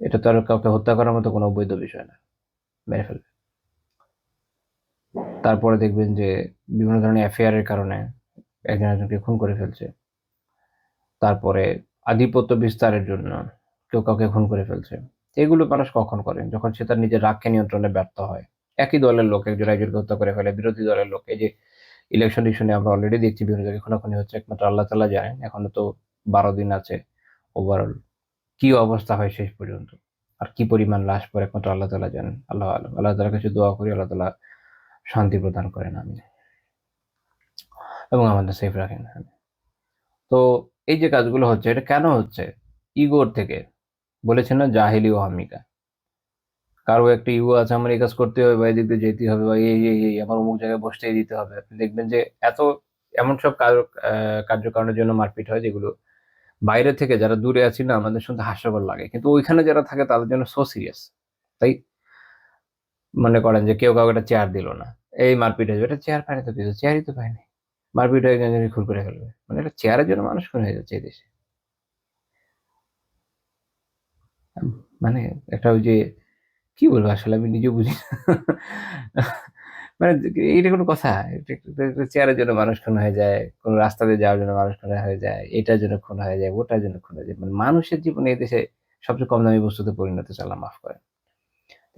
এটা তো আর কাউকে হত্যা করার মতো কোনো অবৈধ বিষয় না। মেরে ফেলবে। তারপরে দেখবেন যে বিভিন্ন ধরনের অ্যাফেয়ারের কারণে একজন একজনকে খুন করে ফেলছে। তারপরে আধিপত্য বিস্তারের জন্য কেউ কাউকে খুন করে ফেলছে। এগুলো মানুষ কখন করে? যখন সে তার নিজের রাগকে নিয়ন্ত্রণে ব্যর্থ হয়। একই দলের লোক একজন একজনকে হত্যা করে ফেলে, বিরোধী দলের লোক। এই যে ইলেকশন ইস্যু আমরা অলরেডি দেখছি বিভিন্ন জায়গায় খুনাখুনি হচ্ছে, একমাত্র আল্লাহ তাআলা জানেন। এখনো তো 12 দিন আছে ওভারঅল। কি অবস্থা হয় শেষ পর্যন্ত? আর কি পরিমাণ লাশ পড়ে একমাত্র আল্লাহ তাআলা জানেন। আল্লাহু আ'লাম। আল্লাহ তাআলার কাছে দোয়া করি আল্লাহ তাআলা শান্তি প্রদান করেন, আমিন। এবং আমাদের সেফ রাখেন। তো এই যে কাজগুলো হচ্ছে, এটা কেন হচ্ছে? ইগোর থেকে। বলেছেন না, জাহেলি ও হামিকা। কারো একটা ইগো আছে, আমার এই কাজ করতে হবে বা এদিক দিয়ে যেতে হবে বা এই আমার অমুক জায়গায় বসতেই দিতে হবে। আপনি দেখবেন যে এত এমন সব কার্যকারণের জন্য মারপিট হয়, যেগুলো বাইরে থেকে যারা দূরে আছি না, আমাদের শুনতে হাস্যকর লাগে। কিন্তু ওইখানে যারা থাকে তাদের জন্য সো সিরিয়াস। তাই মনে করেন যে কেউ কাউকে একটা চেয়ার দিল না। এই মারপিট হয়ে যাবে। এটা চেয়ার পায়নি তো কি হয়েছে? চেয়ারই তো পায়নি। মারপিট হয়ে একজন খুন করে ফেলবে। মানে একটা চেয়ারের জন্য মানুষ খুন হয়ে যাচ্ছে এই দেশে। আম মানে একটা ওই যে কি বলবো আসলে আমি নিজেও বুঝি না। মানে এইটা কোনো কথা? এটা চেয়ারের জন্য মানুষ খুন হয়ে যায়, কোনো রাস্তা দিয়ে যাওয়ার জন্য মানুষ খুন হয়ে যায়, এটার জন্য খুন হয়ে যায়, ওটার জন্য খুন হয়ে যায়। মানে মানুষের জীবনে এই দেশে সবচেয়ে কম দামি বস্তুতে পরিণত হচ্ছে, আল্লাহ মাফ করেন।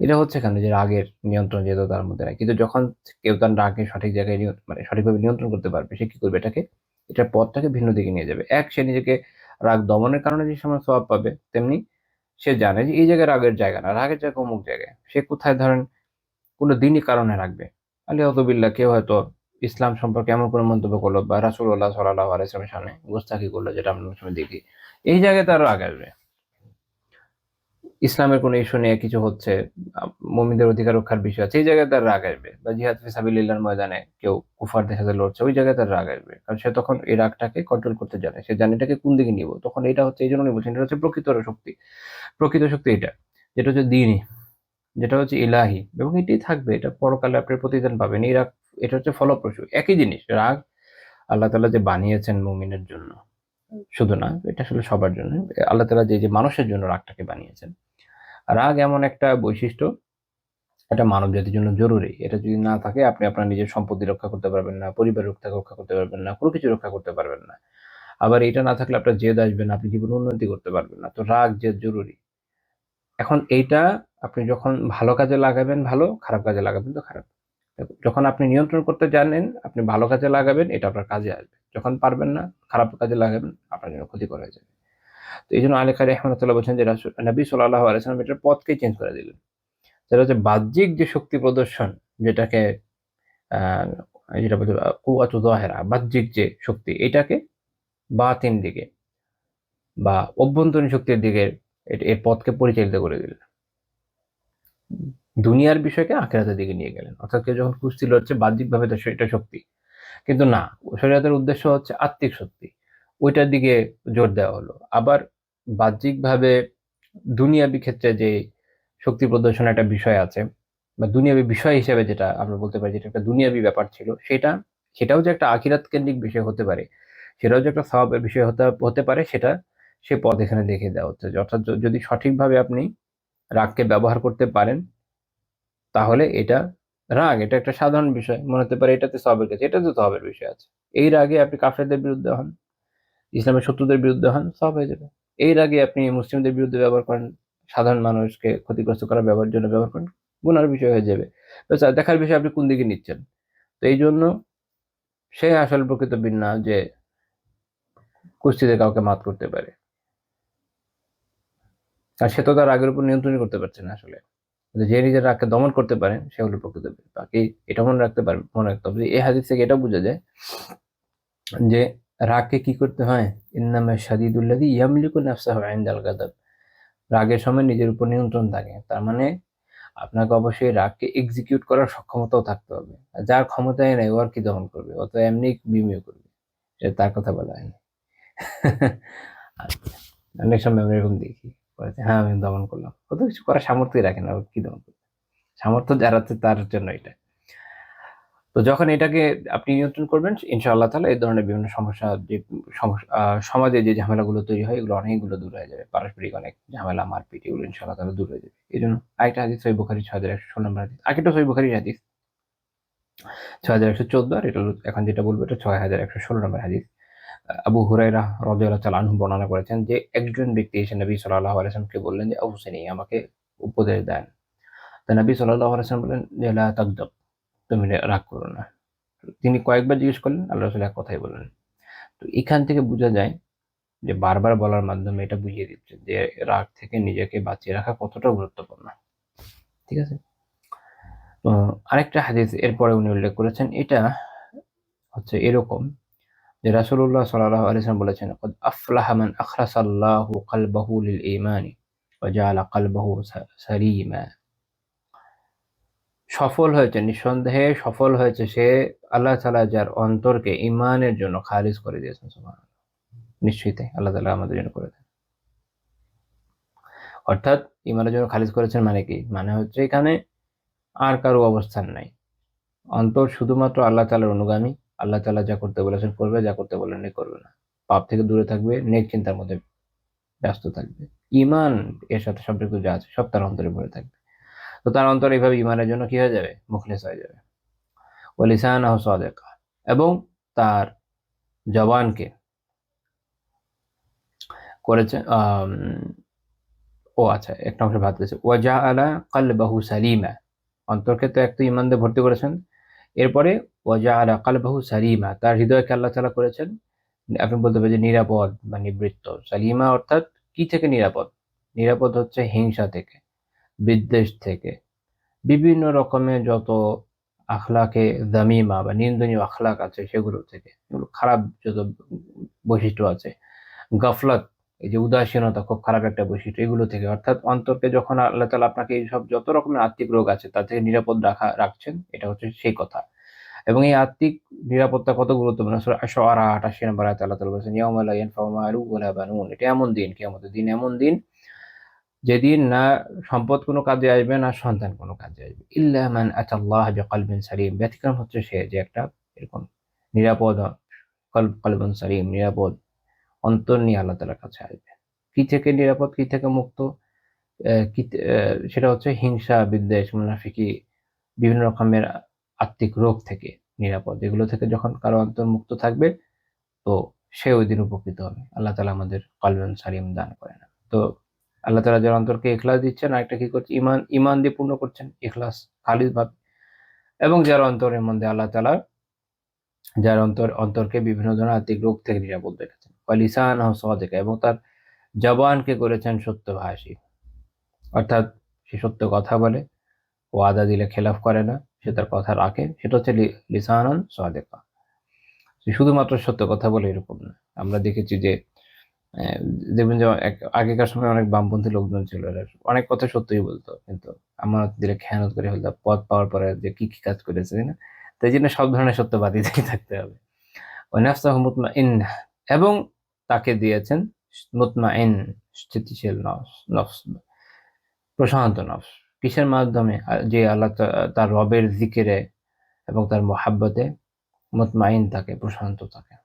এটা হচ্ছে কেন? যে রাগের নিয়ন্ত্রণ যেহেতু তার মধ্যে নাই। কিন্তু যখন কেউ তার রাগকে সঠিক জায়গায় মানে সঠিকভাবে নিয়ন্ত্রণ করতে পারবে, সে কি করবে? এটার পথটাকে ভিন্ন দিকে নিয়ে যাবে। সে নিজেকে রাগ দমনের কারণে যে সময় সওয়াব পাবে, তেমনি সে জানে যে এই জায়গায় রাগের জায়গা না, রাগের জায়গা অমুক জায়গায়। সে কোথায় ধরেন কোনো দিনই কারণে রাখবে। আলিয়াযুবিল্লাহ, কেউ হয়তো ইসলাম সম্পর্কে এমন কোনো মন্তব্য করলো বা রাসূলুল্লাহ সাল্লাল্লাহু আলাইহি ওয়াসাল্লামের সামনে গোস্তাকি করলো, যেটা আমরা অনেক সময় দেখি। এই জায়গায় তার রাগ আসবে। ইসলামের কোনো ইস্যু নিয়ে কিছু হচ্ছে, আ মুমিনদের অধিকার রক্ষার বিষয় আছে, এই জায়গায় তার রাগ আসবে। বা জিহাদ ফি সাবিলিল্লাহর ময়দানে কেউ কুফারদের সাথে লড়ছে, ওই জায়গায় তার রাগ আসবে। কারণ সে তখন এই রাগটাকে কন্ট্রোল করতে জানে। সে জানে এটাকে কোন দিকে নিবো। তখন এটা হচ্ছে, এইজন্য উনি বলছেন, এটা হচ্ছে প্রকৃত শক্তি। প্রকৃত শক্তি এটা। যেটা হচ্ছে দ্বীনি, যেটা হচ্ছে ইলাহি, এবং এটাই থাকবে। এটা পরকালে আপনি প্রতিদান পাবেন। এই রাগ, এটা হচ্ছে ফলপ্রসূ। একই জিনিস। রাগ আল্লাহ তাআলা যে বানিয়েছেন মুমিনের জন্য, শুধু না, এটা আসলে সবার জন্য। আল্লাহ তাআলা যে মানুষের জন্য রাগটাকে বানিয়েছেন। রাগ এমন একটা বৈশিষ্ট্য, এটা মানবজাতির জন্য জরুরি। এটা যদি না থাকে, আপনি আপনার নিজের সম্পত্তি রক্ষা করতে পারবেন না, পরিবার রক্ষা করতে পারবেন না, কোনো কিছু রক্ষা করতে পারবেন না। আবার এটা না থাকলে আপনার জেদ আসবে না, আপনি জীবনে উন্নতি করতে পারবেন না। তো রাগ, জেদ জরুরি। এখন এইটা আপনি যখন ভালো কাজে লাগাবেন ভালো, খারাপ কাজে লাগাবেন তো খারাপ। যখন আপনি নিয়ন্ত্রণ করতে জানেন, আপনি ভালো কাজে লাগাবেন, এটা আপনার কাজে আসবে। যখন পারবেন না, খারাপ কাজে লাগাবেন, আপনার জন্য ক্ষতিকর হয়ে যাবে। তো এইজন্য আলী কারি রাহমাতুল্লাহ বলছেন যে নবী সাল্লাল্লাহু আলাইহি ওয়াসাল্লাম এটার পথকেই চেঞ্জ করে দিলেন। সেটা হচ্ছে বাহ্যিক যে শক্তি প্রদর্শন, যেটাকে আ যেটা বলছে কুওয়াতু যাহিরা, বাহ্যিক যে শক্তি, এটাকে বাতিন দিকে বা অভ্যন্তরীণ শক্তির দিকে এর পথকে পরিচালিত করে দিলেন। দুনিয়ার বিষয়কে আখিরাতের দিকে নিয়ে গেলেন। অর্থাৎ কেউ যখন কুস্তি লড়ছে বাহ্যিকভাবে তো এটা শক্তি, কিন্তু না, শরীয়তের উদ্দেশ্য হচ্ছে আত্মিক শক্তি, ওইটার দিকে জোর দেওয়া হলো। আবার বাহ্যিকভাবে দুনিয়াবি ক্ষেত্রে যে শক্তি প্রদর্শনের একটা বিষয় আছে, বা দুনিয়াবি বিষয় হিসেবে যেটা আমরা বলতে পারি, যেটা একটা দুনিয়াবি ব্যাপার ছিল, সেটাও যে একটা আখিরাত কেন্দ্রিক বিষয় হতে পারে, সেটাও যে একটা সওয়াবের বিষয় হতে হতে পারে, সেটা সে পথ এখানে দেখিয়ে দেওয়া হচ্ছে। অর্থাৎ যদি সঠিকভাবে আপনি রাগকে ব্যবহার করতে পারেন, তাহলে এটা একটা সাধারণ বিষয় মনে হতে পারে, এটাতে সওয়াবের কাছে, এটাতে সওয়াবের বিষয় আছে। এই রাগে আপনি কাফেরদের বিরুদ্ধে হন, ইসলামের শত্রুদের বিরুদ্ধে হন, সওয়াব হয়ে যাবে। এই রাগে আপনি মুসলিমদের বিরুদ্ধে ব্যবহার করেন, সাধারণ মানুষকে ক্ষতিগ্রস্ত করার জন্য ব্যবহার করেন, গুনার বিষয় হয়ে যাবে। দেখার বিষয় আপনি কোন দিকে নিচ্ছেন। তো এই জন্য সে আসল প্রকৃত বীর না যে কুস্তিতে কাউকে মাত করতে পারে, আর সে তো তার রাগের উপর নিয়ন্ত্রণই করতে পারছে না আসলে। কিন্তু যে নিজের রাগকে দমন করতে পারেন, সে হলো প্রকৃত বীর। বাকি এটা মনে রাখতে হবে, এই হাদিস থেকে এটা বোঝা যায় যে রাগকে কি করতে হয়, ইন্নামা শাদীদুল্লাযী ইয়ামলিকু নাফসাহু ইনদাল গাদাব। রাগের সময় নিজের উপর নিয়ন্ত্রণ থাকে, তার মানে আপনাকে অবশ্যই রাগকে এক্সিকিউট করার সক্ষমতাও থাকতে হবে। আর যার ক্ষমতাই নাই, ও আর কি দমন করবে, ও তো এমনি বিমিও করবে, সে তার কথা বলা হয়নি। আচ্ছা, অনেক সময় আমরা এরকম দেখি, বলে হ্যাঁ আমি দমন করলাম, কত কিছু করার সামর্থ্যই রাখে না, ও কি দমন করবে। সামর্থ্য যার আছে তার জন্য এটা। তো যখন এটাকে আপনি নিয়ন্ত্রণ করবেন, ইনশাআল্লাহ তাআলা এই ধরনের বিভিন্ন সমস্যা, যে সমাজে যে ঝামেলাগুলো তৈরি হয়, এগুলো অনেকগুলো দূর হয়ে যাবে। পারস্পরিক অনেক ঝামেলা, মারপিট, এগুলো ইনশাআল্লাহ তাআলা দূর হয়ে যাবে। এজন্য আরেকটা হাদিস সহিহ বুখারী ৬১১৬ নম্বর হাদিস। আগেরটা সহিহ বুখারীর হাদিস ৬১১৪, আর এটা এখন যেটা বলবো এটা ৬১১৬ নম্বর হাদিস। আবু হুরায়রা রাদিয়াল্লাহু তাআলা আনহু বর্ণনা করেছেন যে একজন ব্যক্তি এসে নবী সাল্লাল্লাহু আলাইহি ওয়াসাল্লামকে বললেন যে আউসিনী, আমাকে উপদেশ দেন। তো নবী সাল্লাল্লাহু আলাইহি ওয়াসাল্লাম বললেন যে লা তাগদাব, তুমি রাগ করো না। তিনি কয়েকবার জিজ্ঞেস করলেন, আল্লাহ রাসূল এক কথাই বললেন। তো এখান থেকে বোঝা যায় যে বারবার বলার মাধ্যমে এটা বুঝিয়ে দিচ্ছে যে রাগ থেকে নিজেকে বাঁচিয়ে রাখা কতটা গুরুত্বপূর্ণ। ঠিক আছে? তো আরেকটা হাদিস এরপরে উনি উল্লেখ করেছেন, এটা হচ্ছে এরকম যে রাসূলুল্লাহ সাল্লাল্লাহু আলাইহি ওয়াসাল্লাম বলেছেন, "ক্বাদ আফলাহা মান আখলাসাল্লাহু কলবাহু লিল ঈমানি ওয়া জাআলা কলবাহু সালিমা।" সফল হয়েছে, নিঃসন্দেহে সফল হয়েছে সে, আল্লাহ তাআলা যার অন্তরকে ঈমানের জন্য খালিজ করে দিয়েছেন। সুবহানাল্লাহ। নিশ্চয়ই তাই, আল্লাহ তাআলা আমাদের জন্য করে দেন। অর্থাৎ ঈমানের জন্য খালিজ করেছেন মানে কি? মানে হচ্ছে এখানে আর কারো অবস্থান নাই। অন্তর শুধুমাত্র আল্লাহ তাআলার অনুগামী। আল্লাহ তাআলা যা করতে বলেছেন করবে, যা করতে বলেননি করবে না। পাপ থেকে দূরে থাকবে, নেক চিন্তার মধ্যে ব্যস্ত থাকবে। ঈমান এর সাথে সম্পৃক্ত যা আছে সব তার অন্তরে ভরে থাকবে। তো তার অন্তর এইভাবে ঈমানের জন্য কি হয়ে যাবে? মুখলিস হয়ে যাবে। ওয়া লিসানাহু সাদিকা, এবং তার জবানকে করেছে ও আচ্ছা, একটা অংশ বাদ গেছে। ওয়া জাআলা কলবাহু সালিমা, অন্তরকে তো একটু ঈমান দিয়ে ভর্তি করেছেন। এরপরে ওয়া জাআলা কলবাহু সালিমা, তার হৃদয়কে আল্লাহ তাআলা করেছেন, আপনি বলতে পারেন যে নিরাপদ বা নিবৃত্ত। সালিমা অর্থাৎ কি থেকে নিরাপদ? নিরাপদ হচ্ছে হিংসা থেকে, বিদ্বেষ থেকে, বিভিন্ন রকমের যত আখলাকে যামিমা বা নিন্দনীয় আখলাক আছে সেগুলো থেকে, এগুলো খারাপ যত বৈশিষ্ট্য আছে, গাফলাত, এই যে উদাসীনতা খুব খারাপ একটা বৈশিষ্ট্য, এগুলো থেকে। অর্থাৎ অন্তরকে যখন আল্লাহ তাআলা আপনাকে এইসব যত রকমের আত্মিক রোগ আছে তার থেকে নিরাপদ রাখছেন, এটা হচ্ছে সেই কথা। এবং এই আত্মিক নিরাপত্তা কত গুরুত্বপূর্ণ, সূরা আশ-শুআরা ৮৮ নম্বর আয়াতে আল্লাহ তাআলা বলেছেন, ইয়াউমা লা ইয়ানফাউ মালুন ওয়ালা বানুন। এটা এমন দিন, কিয়ামতের দিন এমন দিন, যেদিন না সম্পদ কোনো কাজে আসবে, না সন্তান কোনো কাজে আসবে। ইল্লা মান আতাল্লাহ বিকলবিন সালিম, ব্যতিক্রম হচ্ছে সে যে একটা এরকম নিরাপদ কলবুন সালিম, নিরাপদ অন্তর নিয়ে আল্লাহ তাআলার কাছে আসবে। কি থেকে নিরাপদ, কি থেকে মুক্ত? সেটা হচ্ছে হিংসা, বিদ্বেষ, মুনাফিকি, বিভিন্ন রকমের আত্মিক রোগ থেকে নিরাপদ। এগুলো থেকে যখন কারো অন্তর মুক্ত থাকবে, তো সে ওই দিন উপকৃত হবে। আল্লাহ তাআলা আমাদের কলবুন সালিম দান করেন। তো আল্লাহ তাআলা যার অন্তরকে ইখলাস দিচ্ছেন, আরেকটা কি করছে? ঈমান দিয়ে পূর্ণ করছেন, ইখলাস খালিস ভাবে। এবং যার অন্তরের মধ্যে আল্লাহ তাআলা যার অন্তরকে বিভিন্ন ধরনের আত্মিক রোগ থেকে নিরাপদ রেখেছেন। ওয়া লিসানাহু সাদিকা, এবং তার জবানকে করেছেন সত্যভাষী। অর্থাৎ সে সত্য কথা বলে, ওয়াদা দিলে খেলাফ করে না, সে তার কথা রাখে। সেটা হচ্ছে লিসানান সাদিকা। সে শুধুমাত্র সত্য কথা বলে এরকম না। আমরা দেখেছি যে দেখবেন যে আগেকার সময় অনেক বামপন্থী লোকজন ছিল, এরা অনেক কথা সত্যই বলতো, কিন্তু আমানত দিলে খেয়ানত করে ফেলতে হবে, পদ পাওয়ার পরে যে কি কি কাজ করেছে, তাই না? তাই জন্য সব ধরনের সত্যবাদী থাকতে হবে। ওয়া নাফসাহু মুতমাইন্নাহ, এবং তাকে দিয়েছেন মুতমাইন, স্থিতিশীল নফস, প্রশান্ত নফস। কিসের মাধ্যমে? যে আল্লাহ তার রবের জিকিরে এবং তার মহাব্বতে মুতমাইন থাকে, প্রশান্ত থাকে।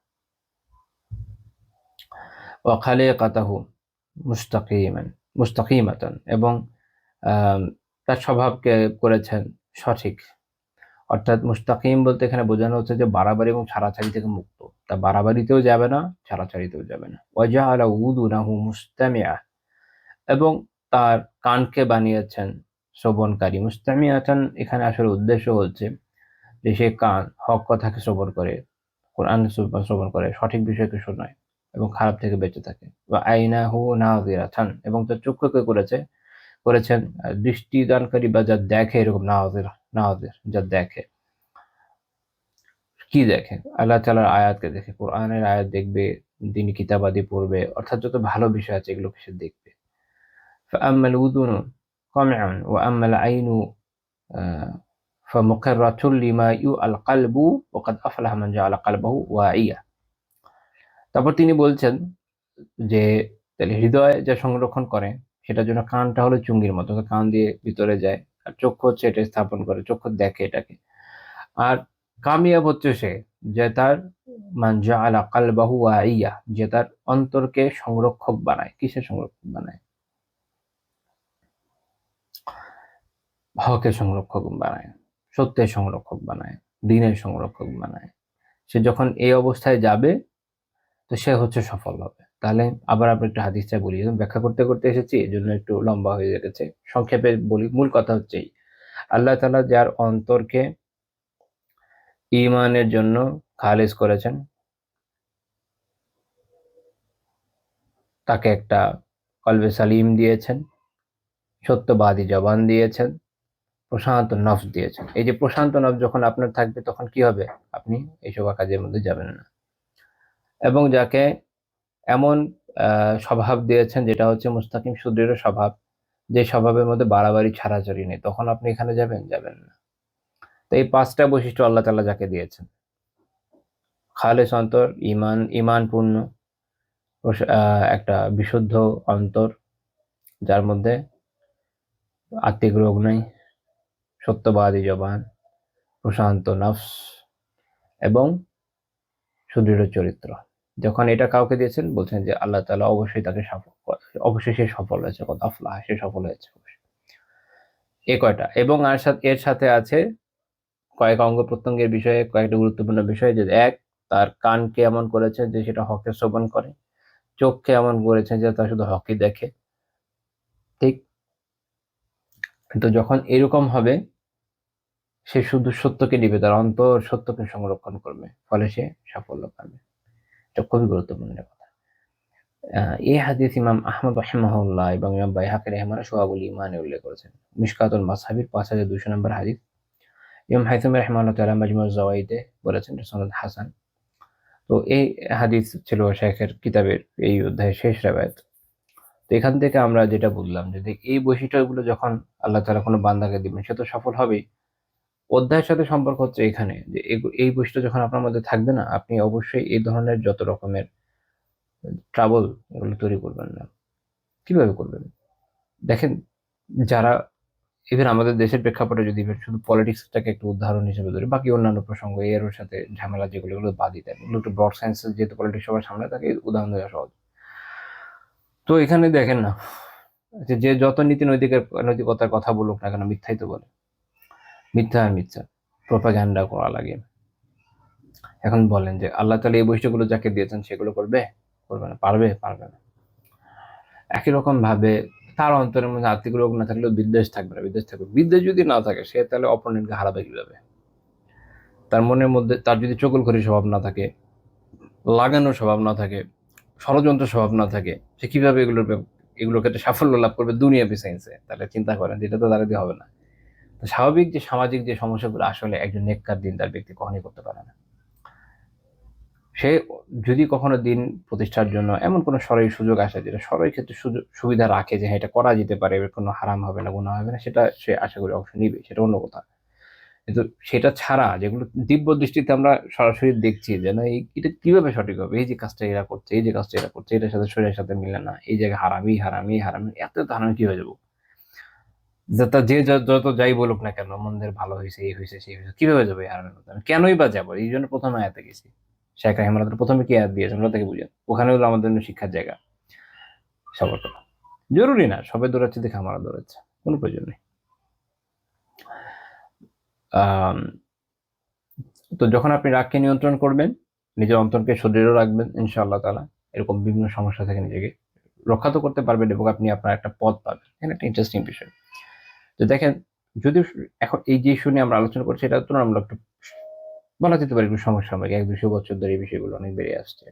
ওয়া খালিকাতাহু মুস্তাকিমাতান, এবং তার স্বভাবকে করেছেন সঠিক। অর্থাৎ মুস্তাকিম বলতে এখানে বোঝানো হচ্ছে যে বাড়াবাড়ি এবং ছাড়াছাড়ি থেকে মুক্ত। তা বাড়াবাড়িতেও যাবে না, ছাড়াছাড়িতেও যাবে না। ওয়া জাআলা উযুনাহু মুস্তামিআ, এবং তার কানকে বানিয়েছেন শ্রবণকারী। মুস্তামিআতান এখানে আসলে উদ্দেশ্য হচ্ছে যে সে কান হক কথাকে শ্রবণ করে, কোরআন শ্রবণ করে, সঠিক বিষয়কে শোনায় এবং খারাপ থেকে বেঁচে থাকে। ওয়া আইনাহু নাযিরাতান, এবং তার চক্ষুকে করেছেন দৃষ্টিদানকারী, বা যা দেখে, এরকম নাযির যা দেখে। কি দেখে? আল্লাহ তাআলার আয়াতকে দেখে, কোরআনের আয়াত দেখবে, দিনী কিতাবাদি পড়বে, অর্থাৎ যত ভালো বিষয় আছে এগুলোকে সে দেখবে। ফাআম্মাল উযুনু কামি'ুন ওয়া আম্মাল আইনু ফামুকিররাতুন লিমা ইউআল কলবু ওয়া কাদ আফলাহা মান জাআলা কলবাহু ওয়াইয়া। তারপর তিনি বলছেন যে তাহলে হৃদয় যা সংরক্ষণ করে সেটার জন্য কানটা হলো চুঙ্গির মতো, কান দিয়ে ভিতরে যায়, আর চক্ষু হচ্ছে এটা স্থাপন করে, চক্ষু দেখে এটাকে। আর কামিয়াব হচ্ছে সে যে তার মান জাআলা কলবাহু ওয়াইয়া, যে তার অন্তরকে সংরক্ষক বানায়। কিসের সংরক্ষক বানায়? হকের সংরক্ষক বানায়, সত্যের সংরক্ষক বানায়, দ্বীনের সংরক্ষক বানায়। সে যখন এই অবস্থায় যাবে তো সে হচ্ছে সফল হবে। তাহলে আবার আমরা একটু হাদিসটা বলি, ব্যাখ্যা করতে করতে এসেছি, এজন্য একটু লম্বা হয়ে গেছে। সংক্ষেপে বলি, মূল কথা হচ্ছে আল্লাহ তাআলা যার অন্তরকে ঈমানের জন্য খালিজ করেছেন, তাকে একটা কলবে সালিম দিয়েছেন, সত্যবাদী জবান দিয়েছেন, প্রশান্ত নফস দিয়েছেন। এই যে প্রশান্ত নফস যখন আপনার থাকবে তখন কি হবে? আপনি এইসব কাজের মধ্যে যাবেন না। এবং যাকে এমন স্বভাব দিয়েছেন যেটা হচ্ছে মুস্তাকিম, সুদৃঢ় স্বভাব, যে স্বভাবের মধ্যে বাড়াবাড়ি ছাড়াছাড়ি নেই, তখন আপনি এখানে যাবেন না। তো এই ৫টা বৈশিষ্ট্য আল্লাহ তাআলা যাকে দিয়েছেন, খালেস অন্তর, ঈমানপূর্ণ, একটা বিশুদ্ধ অন্তর যার মধ্যে আত্মিক রোগ নাই, সত্যবাদী জবান, প্রশান্ত নফস এবং সুদৃঢ় চরিত্র। যখন এটা কাউকে দিয়েছেন বলছেন যে আল্লাহ তাআলা অবশ্যই তাকে অবশ্যই সে সফল হয়েছে, কদ আফলাহ, সে সফল হয়েছে। এ কয়টা, এবং এর সাথে আছে কয়েক অঙ্গ প্রত্যঙ্গের বিষয়ে কয়েকটা গুরুত্বপূর্ণ বিষয়, যে এক, তার কানকে এমন করেছে যে সেটা হকের শ্রবণ করে, চোখকে এমন করেছেন যে তা শুধু হকই দেখে। ঠিক? তো যখন এরকম হবে সে শুধু সত্যকে নিবে, তার অন্তর সত্যকে সংরক্ষণ করবে, ফলে সে সাফল্য পাবে। এটা খুবই গুরুত্বপূর্ণ কথা। এই হাদিস ইমাম আহমদ রাহিমাহুল্লাহ এবং ইমাম বাইহাকী রাহিমাহুল্লাহ শুআবুল ঈমানে উল্লেখ করেছেন। মিশকাতুল মাসহাবির 5200 নম্বর হাদিস। ইমাম হাইসামী রাহিমাহুল্লাহ তাআলা মাজমুউজ যাওয়াইদে বলেছেন এটা সনদ হাসান। তো এই হাদিস ছিল শাইখের কিতাবের এই অধ্যায়ের শেষ রিওয়ায়াত। তো এখান থেকে আমরা যেটা বুঝলাম যে এই বৈশিষ্ট্যগুলো যখন আল্লাহ তাআলা কোনো বান্দাকে দিবেন সে তো সফল হবেই। অধ্যায়ের সাথে সম্পর্ক হচ্ছে এখানে যে এই বৈশিষ্ট্য যখন আপনার মধ্যে থাকবে না, আপনি অবশ্যই এই ধরনের যত রকমের ট্রাবল এগুলো তৈরি করবেন না। কিভাবে করবেন? দেখেন, যারা ইভেন আমাদের দেশের প্রেক্ষাপটে যদি শুধু পলিটিক্সটাকে একটু উদাহরণ হিসেবে ধরি, বাকি অন্যান্য প্রসঙ্গ এর সাথে ঝামেলা যেগুলো, এগুলো বাদই দেন, এগুলো একটু ব্রড সায়েন্স, যেহেতু পলিটিক্স সবার সামনে থাকে, উদাহরণ দেওয়া সহজ। তো এখানে দেখেন না যে যত নৈতিকতার কথা বলুক না কেন, মিথ্যাই তো বলে, মিথ্যা আর মিথ্যা, প্রোপাগ্যান্ডা করা লাগে। এখন বলেন যে আল্লাহ তাআলা এই বৈশিষ্ট্যগুলো যাকে দিয়েছেন সেগুলো করবে না? পারবে না। একই রকম ভাবে তার অন্তরের মধ্যে আত্মিক রোগ না থাকলেও বিদ্বেষ থাকবে না, বিদ্বেষ থাকবে। বিদ্বেষ যদি না থাকে সে তাহলে অপোনেন্টকে হারাবে কিভাবে? তার মনের মধ্যে তার যদি চগলখড়ি স্বভাব না থাকে, লাগানোর স্বভাব না থাকে, ষড়যন্ত্র স্বভাব না থাকে, সে কিভাবে এগুলোর ক্ষেত্রে সাফল্য লাভ করবে দুনিয়াবি সায়েন্সে? তাহলে চিন্তা করেন, এটা তো তার দিয়ে হবে না। তো স্বাভাবিক যে সামাজিক যে সমস্যাগুলো আসলে একজন নেককার দিনদার ব্যক্তি কখনোই করতে পারে না। সে যদি কখনো দিন প্রতিষ্ঠার জন্য এমন কোনো সরাই সুযোগ আসে যেটা সরাই ক্ষেত্রে সুবিধা রাখে যে হ্যাঁ এটা করা যেতে পারে, এর কোনো হারাম হবে না, গুনাহ হবে না, সেটা সে আশা করি অংশ নিবে, সেটা অন্য কথা। কিন্তু সেটা ছাড়া যেগুলো দিব্য দৃষ্টিতে আমরা সরাসরি দেখছি যেন এটা কিভাবে সঠিক হবে, এই যে কাজটা এরা করছে, এই যে কাজটা এরা করছে, এটার সাথে শরীরের সাথে মিলে না, এই জায়গায় হারামি হারামি হারামি, এত হারামি কি হয়ে যাবো, যে যত যাই বলুক না কেন, মন্দের ভালো হয়েছে, এই হয়েছে সেই হয়েছে, কিভাবে যাবে এই হারামের মধ্যে, আমি কেনই বা যাবো? এই জন্য প্রথমে আয়াতে গেছি। শেখ রাহিমাহুল্লাহ প্রথমে কি আয়াত দিয়েছেন ওটা থেকে বুঝেন, ওখানে হলো আমাদের জন্য শিক্ষার জায়গা। সবার কথা জরুরি না, সবাই দৌড়াচ্ছে দেখে আমরা দৌড়াচ্ছে, কোনো প্রয়োজন নেই। আহ তো যখন আপনি রাগকে নিয়ন্ত্রণ করবেন, নিজের অন্তরকে সুদৃঢ় রাখবেন, ইনশাআল্লাহ তাআলা এরকম বিভিন্ন সমস্যা থেকে নিজেকে রক্ষা তো করতে পারবেন এবং আপনি আপনার একটা পথ পাবেন। এখানে একটা ইন্টারেস্টিং বিষয়, তো দেখেন, যদি এখন এই যে ইস্যু নিয়ে আমরা আলোচনা করছি, এটা তুলনামূলক একটু বলা যেতে পারে একটু সমসাময়িক, 100-200 বছর ধরে এই বিষয়গুলো অনেক বেড়ে আসছে।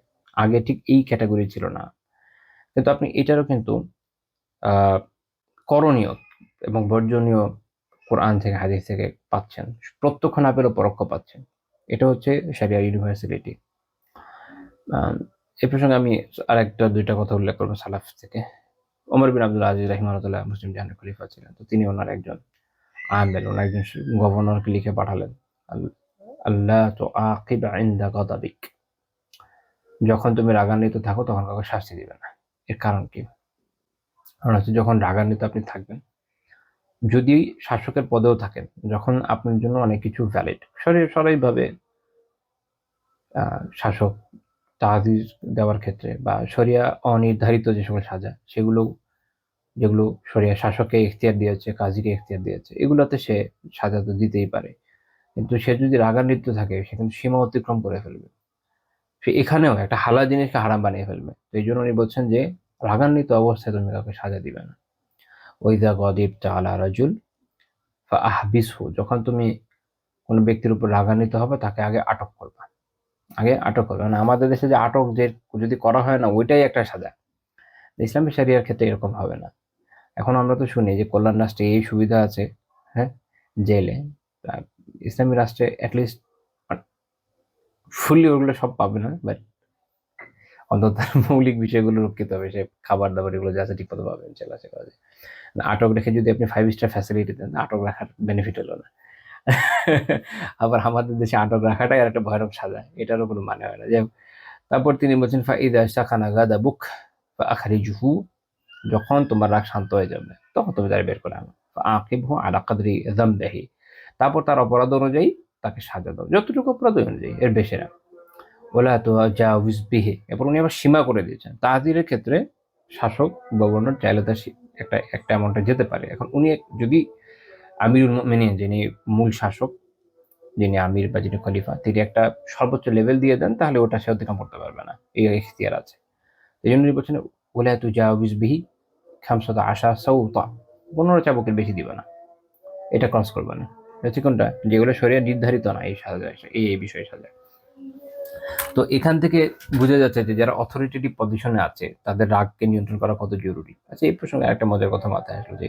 আগে ঠিক এই ক্যাটাগরি ছিল না, কিন্তু আপনি এটারও কিন্তু আহ করণীয় এবং বর্জনীয় কোরআন থেকে হাদিস থেকে পাচ্ছেন, প্রত্যক্ষ না পেলেও পরোক্ষ পাচ্ছেন। এটা হচ্ছে শারিয়া ইউনিভার্সিটি। এ প্রসঙ্গে আমি আরেকটা দুইটা কথা উল্লেখ করবো সালাফ থেকে। ওমর বিন আব্দুল আজিজ রাহিমাহুল্লাহ মুসলিম জাহানের খলিফা ছিলেন, তো তিনি ওনার একজন আমের, ওনার একজন গভর্নরকে লিখে পাঠালেন, আল্লাহ তো আকিব ইনদা গাদাবিক, যখন তুমি রাগান্বিত থাকো তখন কাউকে শাস্তি দিবে না। এর কারণ কি? কারণ হচ্ছে যখন রাগান্বিত আপনি থাকবেন, যদি শাসকের পদেও থাকেন, যখন আপনার জন্য অনেক কিছু ভ্যালিড সরাসরিভাবে শাসক তাহাদির দেওয়ার ক্ষেত্রে বা শরিয়া অনির্ধারিত যে সকল সাজা, সেগুলো যেগুলো শরিয়া শাসককে এখতিয়ার দিয়েছে, কাজীকে এখতিয়ার দিয়েছে, এগুলোতে সে সাজা তো দিতেই পারে। কিন্তু সে যদি রাগান্বিত থাকে সে কিন্তু সীমা অতিক্রম করে ফেলবে, সে এখানেও একটা হালাল জিনিসকে হারাম বানিয়ে ফেলবে। তো এই জন্য উনি বলছেন যে রাগান্বিত অবস্থায় তুমি কাউকে সাজা দিবে না। ওইদা গদিবতা আলা রাজুল ফাআহবিসহু, যখন তুমি কোনো ব্যক্তির উপর রাগান্বিত হবে তাকে আগে আটক করবা, আগে আটক করবে। মানে আমাদের দেশে যে আটক যে যদি করা হয় না, ওইটাই একটা সাজা। ইসলামী শরিয়ার ক্ষেত্রে এরকম হবে না। এখন আমরা তো শুনি যে কল্যাণ রাষ্ট্রে এই সুবিধা আছে, হ্যাঁ, জেলে। ইসলামী রাষ্ট্রে অ্যাটলিস্ট ফুললি ওগুলো সব পাবে না, বাট অন্তত তার মৌলিক বিষয়গুলো রক্ষিত হবে, সে খাবার দাবার এগুলো যা আছে ঠিক মতো পাবেন, চেলা করা যায়। আটক রেখে যদি আপনি 5 স্টার ফ্যাসিলিটি দেন, আটক রাখার বেনিফিট হলো না। আবার আমাদের দেশে আটক রাখাটাই আর একটা ভয়ানক সাজা, এটারও কোনো মানে হয় না। যে তারপর তিনি বলছেন ফাইদা সাখানা গাদা বুক আখারিজুহু, যখন তোমার রাগ শান্ত হয়ে যাবে তখন তুমি তাকে বের করে আনো, আকিবহু আলা কাদরি যামবিহি, তারপর তার অপরাধ অনুযায়ী তাকে সাজা দাও, যতটুকু অপরাধ অনুযায়ী, এর বেশি না। ওলা তো জাউজ বিহি, এরপর উনি আবার সীমা করে দিয়েছেন। তাহদিরের ক্ষেত্রে শাসক গভর্নর চাইলে তার একটা একটা অ্যামাউন্টে যেতে পারে। এখন উনি যদি আমিরুল মুমিনিন, যিনি মূল শাসক, যিনি আমির বা যিনি খলিফা, তিনি একটা সর্বোচ্চ লেভেল দিয়ে দেন, তাহলে ওটা সে অতিক্রম করতে পারবে না, এই এখতিয়ার আছে। এই জন্য বলছেন ওলা তু জাউজ বিহি খামসাতা আশা সৌতা, 15 চাবুকের বেশি দিবে না, এটা ক্রস করবে না। হচ্ছে কোনটা, যেগুলো শরীরে নির্ধারিত না এই সাজা, এই বিষয়ে সাজা। তো এখান থেকে বোঝা যাচ্ছে যে যারা অথরিটেটিভ পজিশনে আছে তাদের রাগকে নিয়ন্ত্রণ করা কত জরুরি। আচ্ছা, এই প্রসঙ্গে একটা মজার কথা মাথায় আসলো যে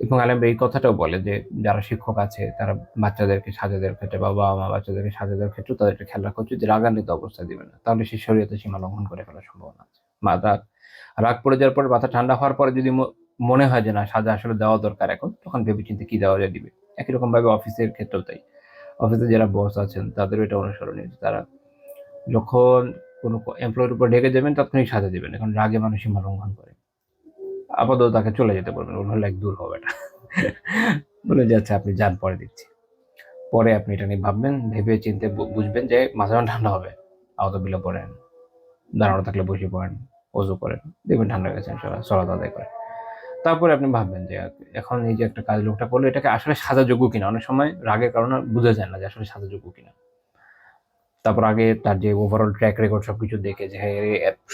এবং আলেম এই কথাটাও বলে যে যারা শিক্ষক আছে তারা বাচ্চাদেরকে সাজা দেওয়ার ক্ষেত্রে বা বাবা মা বাচ্চাদেরকে সাজা দেওয়ার ক্ষেত্রে তাদেরকে খেয়াল রাখা উচিত যে রাগান্বিত অবস্থা দিবে না, তাহলে সে শরীয়তে সীমা লঙ্ঘন করে ফেলার সম্ভাবনা আছে। রাগ পড়ে যাওয়ার পর, মাথা ঠান্ডা হওয়ার পরে যদি মনে হয় যে না সাজা আসলে দেওয়া দরকার এখন, তখন ভেবেচিন্তে কি দেওয়া যায় দিবে। একই রকম ভাবে অফিসের ক্ষেত্রেও তাই, অফিসে যারা বস আছেন তাদেরও এটা অনুসরণীয়, তারা যখন কোনো এমপ্লয়ের উপর ঢেকে যাবেন তখনই সাজা দিবেন। এখন রাগে মানুষ সীমা লঙ্ঘন করে, আপাতত তাকে চলে যেতে বলবেন, ওর হলে এক দূর হবে এটা, বলে যাচ্ছে আপনি যান, পরে দিচ্ছি। পরে আপনি এটা নিয়ে ভাববেন, ভেবে চিনতে বুঝবেন যে মাথা ঠান্ডা হবে, আউযুবিল্লাহ পড়েন, দাঁড়ানো থাকলে বসে পড়েন, ওযু করেন, দেখবেন ঠান্ডা হয়ে গেছে, সালাত আদায় করেন। তারপরে আপনি ভাববেন যে এখন এই যে একটা কাজ লোকটা করলো, এটাকে আসলে সাজাযোগ্য কিনা। অনেক সময় রাগের কারণে বোঝা যায় না যে আসলে সাজাযোগ্য কিনা। তারপর আগে তার যে ওভারঅল ট্র্যাক রেকর্ড সবকিছু দেখে যে হ্যাঁ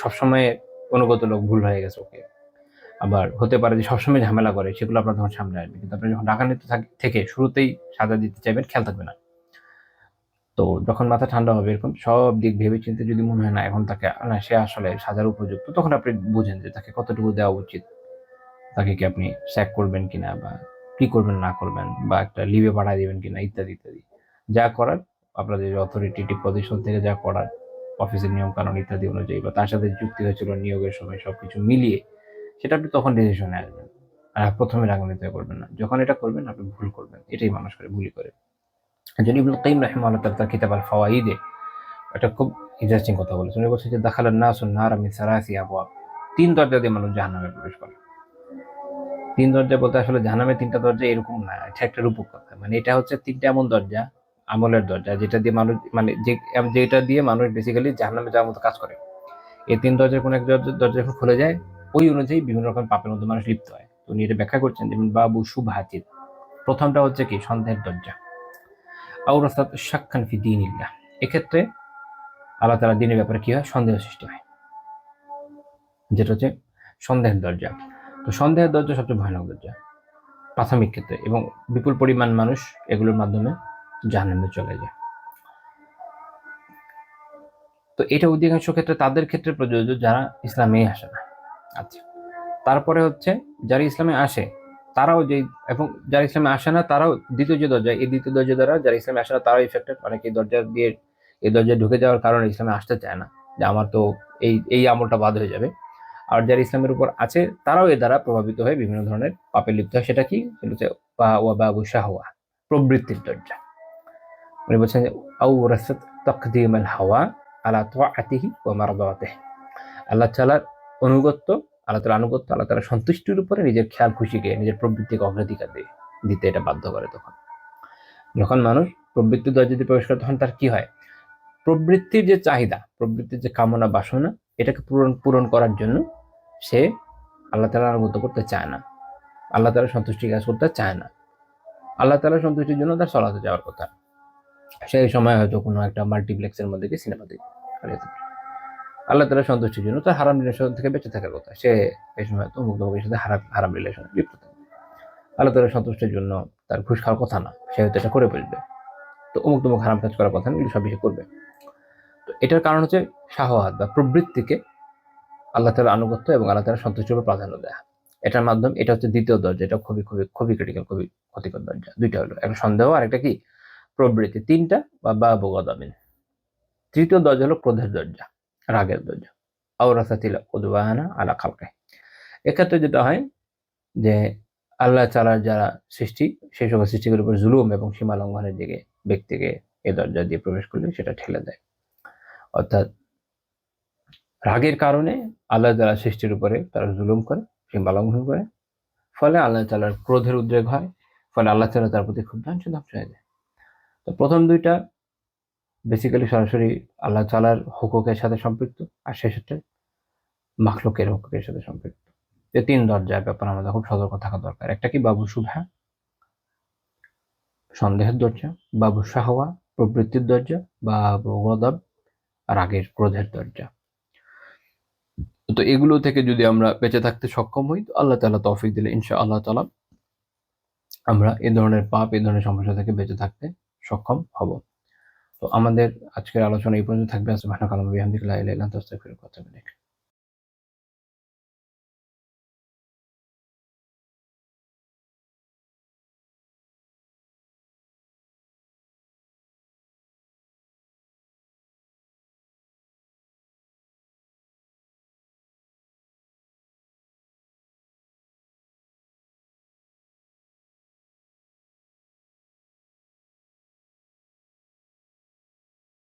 সবসময় অনুগত লোক, ভুল হয়ে গেছে ওকে। আবার হতে পারে যে সবসময় ঝামেলা করে, সেগুলো আপনার তখন সামনে আসবে। কিন্তু আপনি যখন রাগান্বিত থেকে শুরুতেই সাজা দিতে চাইবেন, খেয়াল থাকবে না। তো যখন মাথা ঠান্ডা হবে, এরকম সব দিক ভেবে চিন্তে যদি মনে হয় না এখন তাকে, না সে আসলে সাজার উপযুক্ত, তখন আপনি বুঝেন যে তাকে কতটুকু দেওয়া উচিত, তাকে কি আপনি স্যাক করবেন কিনা, বা কি করবেন না করবেন, বা একটা লিভে পাঠিয়ে দিবেন কিনা, ইত্যাদি ইত্যাদি। যা করার আপনাদের অথরিটেটিভ পজিশন থেকে যা করার অফিসের নিয়ম কানুন ইত্যাদি অনুযায়ী বা তার সাথে যুক্তি হয়েছিল নিয়োগের সময় সবকিছু মিলিয়ে সেটা আপনি তখন ডিসিশনে আসবেন। আর প্রথমে রাগান্বিত করবেন না। যখন এটা করবেন আপনি ভুল করবেন, এটাই মানুষ করে ভুলই করে। একজন ইবনুল কাইয়িম রাহিমাহুল্লাহ তার কিতাব আল ফাওয়াইদে একটা খুব ইন্টারেস্টিং কথা বলেছেন। উনি বলছেন যে দাখালান নাসুন নারা মিন সালাসি আবওয়াব, 3 দরজা দিয়ে মানুষ জাহান্নামে প্রবেশ করে। 3 দরজা বলতে আসলে জাহান্নামে 3টা দরজা এরকম না, এটা একটা রূপক কথা। মানে এটা হচ্ছে 3টা এমন দরজা, আমলের দরজা, যেটা দিয়ে মানুষ মানে যেটা দিয়ে মানুষ বেসিক্যালি জাহান্নামে যাওয়ার মতো কাজ করে। এই 3 দরজার কোনো এক দরজা যখন খুলে যায়, ওই অনুযায়ী বিভিন্ন রকম পাপের মধ্যে মানুষ লিপ্ত হয়। তো উনি এটা ব্যাখ্যা করছেন যেমন বাবু শুবহাতিন, প্রথমটা হচ্ছে কি সন্দেহের দরজা। আওরাসাত শাক্কান ফি দীনিল্লাহ, এক্ষেত্রে আল্লাহ তাআলা দ্বীনের ব্যাপারে কি হয়, সন্দেহ সৃষ্টি হয়, যেটা হচ্ছে সন্দেহের দরজা। তো সন্দেহের দরজা সবচেয়ে ভয়ানক দরজা প্রাথমিক ক্ষেত্রে, এবং বিপুল পরিমাণ মানুষ এগুলোর মাধ্যমে জাহান্নামে চলে যায়। তো এটা অধিকাংশ ক্ষেত্রে তাদের ক্ষেত্রে প্রযোজ্য যারা ইসলামে আসে না। আচ্ছা, তারপরে হচ্ছে যারা ইসলামে আসে তারাও যে, এবং যারা ইসলামে আসে না তারাও দ্বিতীয় যে দরজা, এই দ্বিতীয় দরজা দ্বারা যারা ইসলামে আসে না তারাও ইফেক্টেড। অনেকে এই দরজা দিয়ে এই দরজায় ঢুকে যাওয়ার কারণে ইসলামে আসতে চায় না, যে আমার তো এই আমলটা বাদ হয়ে যাবে। আর যারা ইসলামের উপর আছে তারাও এর দ্বারা প্রভাবিত হয়ে বিভিন্ন ধরনের পাপে লিপ্ত হয়। সেটা কি, সেটা হচ্ছে বাবু শাহওয়া, প্রবৃত্তির দরজা। উনি বলছেন যে আওরাসাত তাকদীমাল হাওয়া আলা তাআতিহি ওয়া মারদাতিহি, আল্লাহ তাআলার অনুগত্য, আল্লাহ তাআলার আনুগত্য, আল্লাহ তাআলার সন্তুষ্টির উপরে নিজের খেয়াল খুশিকে, নিজের প্রবৃত্তিকে অগ্রাধিকার দিতে এটা বাধ্য করে। তখন যখন মানুষ প্রবৃত্তির দরজা দিয়ে প্রবেশ করে তখন তার কি হয়, প্রবৃত্তির যে চাহিদা, প্রবৃত্তির যে কামনা বাসনা, এটাকে পূরণ করার জন্য সে আল্লাহ তাআলার আনুগত্য করতে চায় না, আল্লাহ তাআলার সন্তুষ্টি কাজ করতে চায় না। আল্লাহ তাআলার সন্তুষ্টির জন্য তার সালাতে যাওয়ার কথা, সেই সময় হয়তো কোনো একটা মাল্টিপ্লেক্সের মধ্যে গিয়ে সিনেমা দেখবে। আল্লাহ তাআলার সন্তুষ্টির জন্য তার হারাম রিলেশন থেকে বেঁচে থাকার কথা, সে এই সময় তো মুগ্ধের সাথে হারাম রিলেশনে লিপ্ত থাকবে। আল্লাহ তাআলার সন্তুষ্টির জন্য তার ঘুষ খাওয়ার কথা না, সে হয়তো এটা করে ফেলবে। তো অমুক হারাম কাজ করার কথা না, এগুলো সব কিছু করবে। তো এটার কারণ হচ্ছে শাহওয়াত বা প্রবৃত্তিকে আল্লাহ তাআলার আনুগত্য এবং আল্লাহ তাআলার সন্তুষ্টির উপর প্রাধান্য দেয়া। এটার মাধ্যমে, এটা হচ্ছে দ্বিতীয় দরজা, এটা খুবই খুবই খুবই ক্রিটিক্যাল, খুবই ক্ষতিকর দরজা। দুইটা হলো, একটা সন্দেহ আর একটা কি প্রবৃত্তি। 3টা বা বাবু গাদামিন। তৃতীয় দরজা হলো ক্রোধের দরজা, রাগের দরজা। আওরাসাতিল উদওয়ানা আলা খালকিহি, এক্ষেত্রে যেটা হয় যে আল্লাহ তাআলার যারা সৃষ্টি, সেই সকল সৃষ্টিগুলোর উপর জুলুম এবং সীমা লঙ্ঘনের দিকে ব্যক্তিকে এই দরজা দিয়ে প্রবেশ করলে সেটা ঠেলে দেয়। অর্থাৎ রাগের কারণে আল্লাহ তাআলা সৃষ্টির উপরে তারা জুলুম করে, সীমা লঙ্ঘন করে, ফলে আল্লাহ তাআলার ক্রোধের উদ্রেক হয়, ফলে আল্লাহ তাআলা তার প্রতি খুব ধ্বংস হয়ে যায়। তো প্রথম দুইটা বেসিক্যালি সরাসরি আল্লাহ তাআলার হুকুকের সাথে সম্পৃক্ত, আর শেষেরটা মাখলুকের হুকুকের সাথে সম্পৃক্ত। যে 3 দরজার ব্যাপারে আমাদের খুব সতর্ক থাকা দরকার। একটা কি বাবু শুবহা, সন্দেহের দরজা, বাবু শাহওয়া, প্রবৃত্তির দরজা, বাবু গদব, রাগের ক্রোধের দরজা। তো এগুলো থেকে যদি আমরা বেঁচে থাকতে সক্ষম হই, তো আল্লাহ তাআলা তৌফিক দিলে ইনশাআল্লাহ তাআলা আমরা এই ধরনের পাপ, এই ধরনের সমস্যা থেকে বেঁচে থাকতে সক্ষম হব। তো আমাদের আজকের আলোচনা এই পর্যন্ত থাকবে। সুবহানাকা আল্লাহুম্মা ওয়া বিহামদিকা লা ইলাহা ইল্লা আনতা আস্তাগফিরুকা ওয়া আতুবু ইলাইক।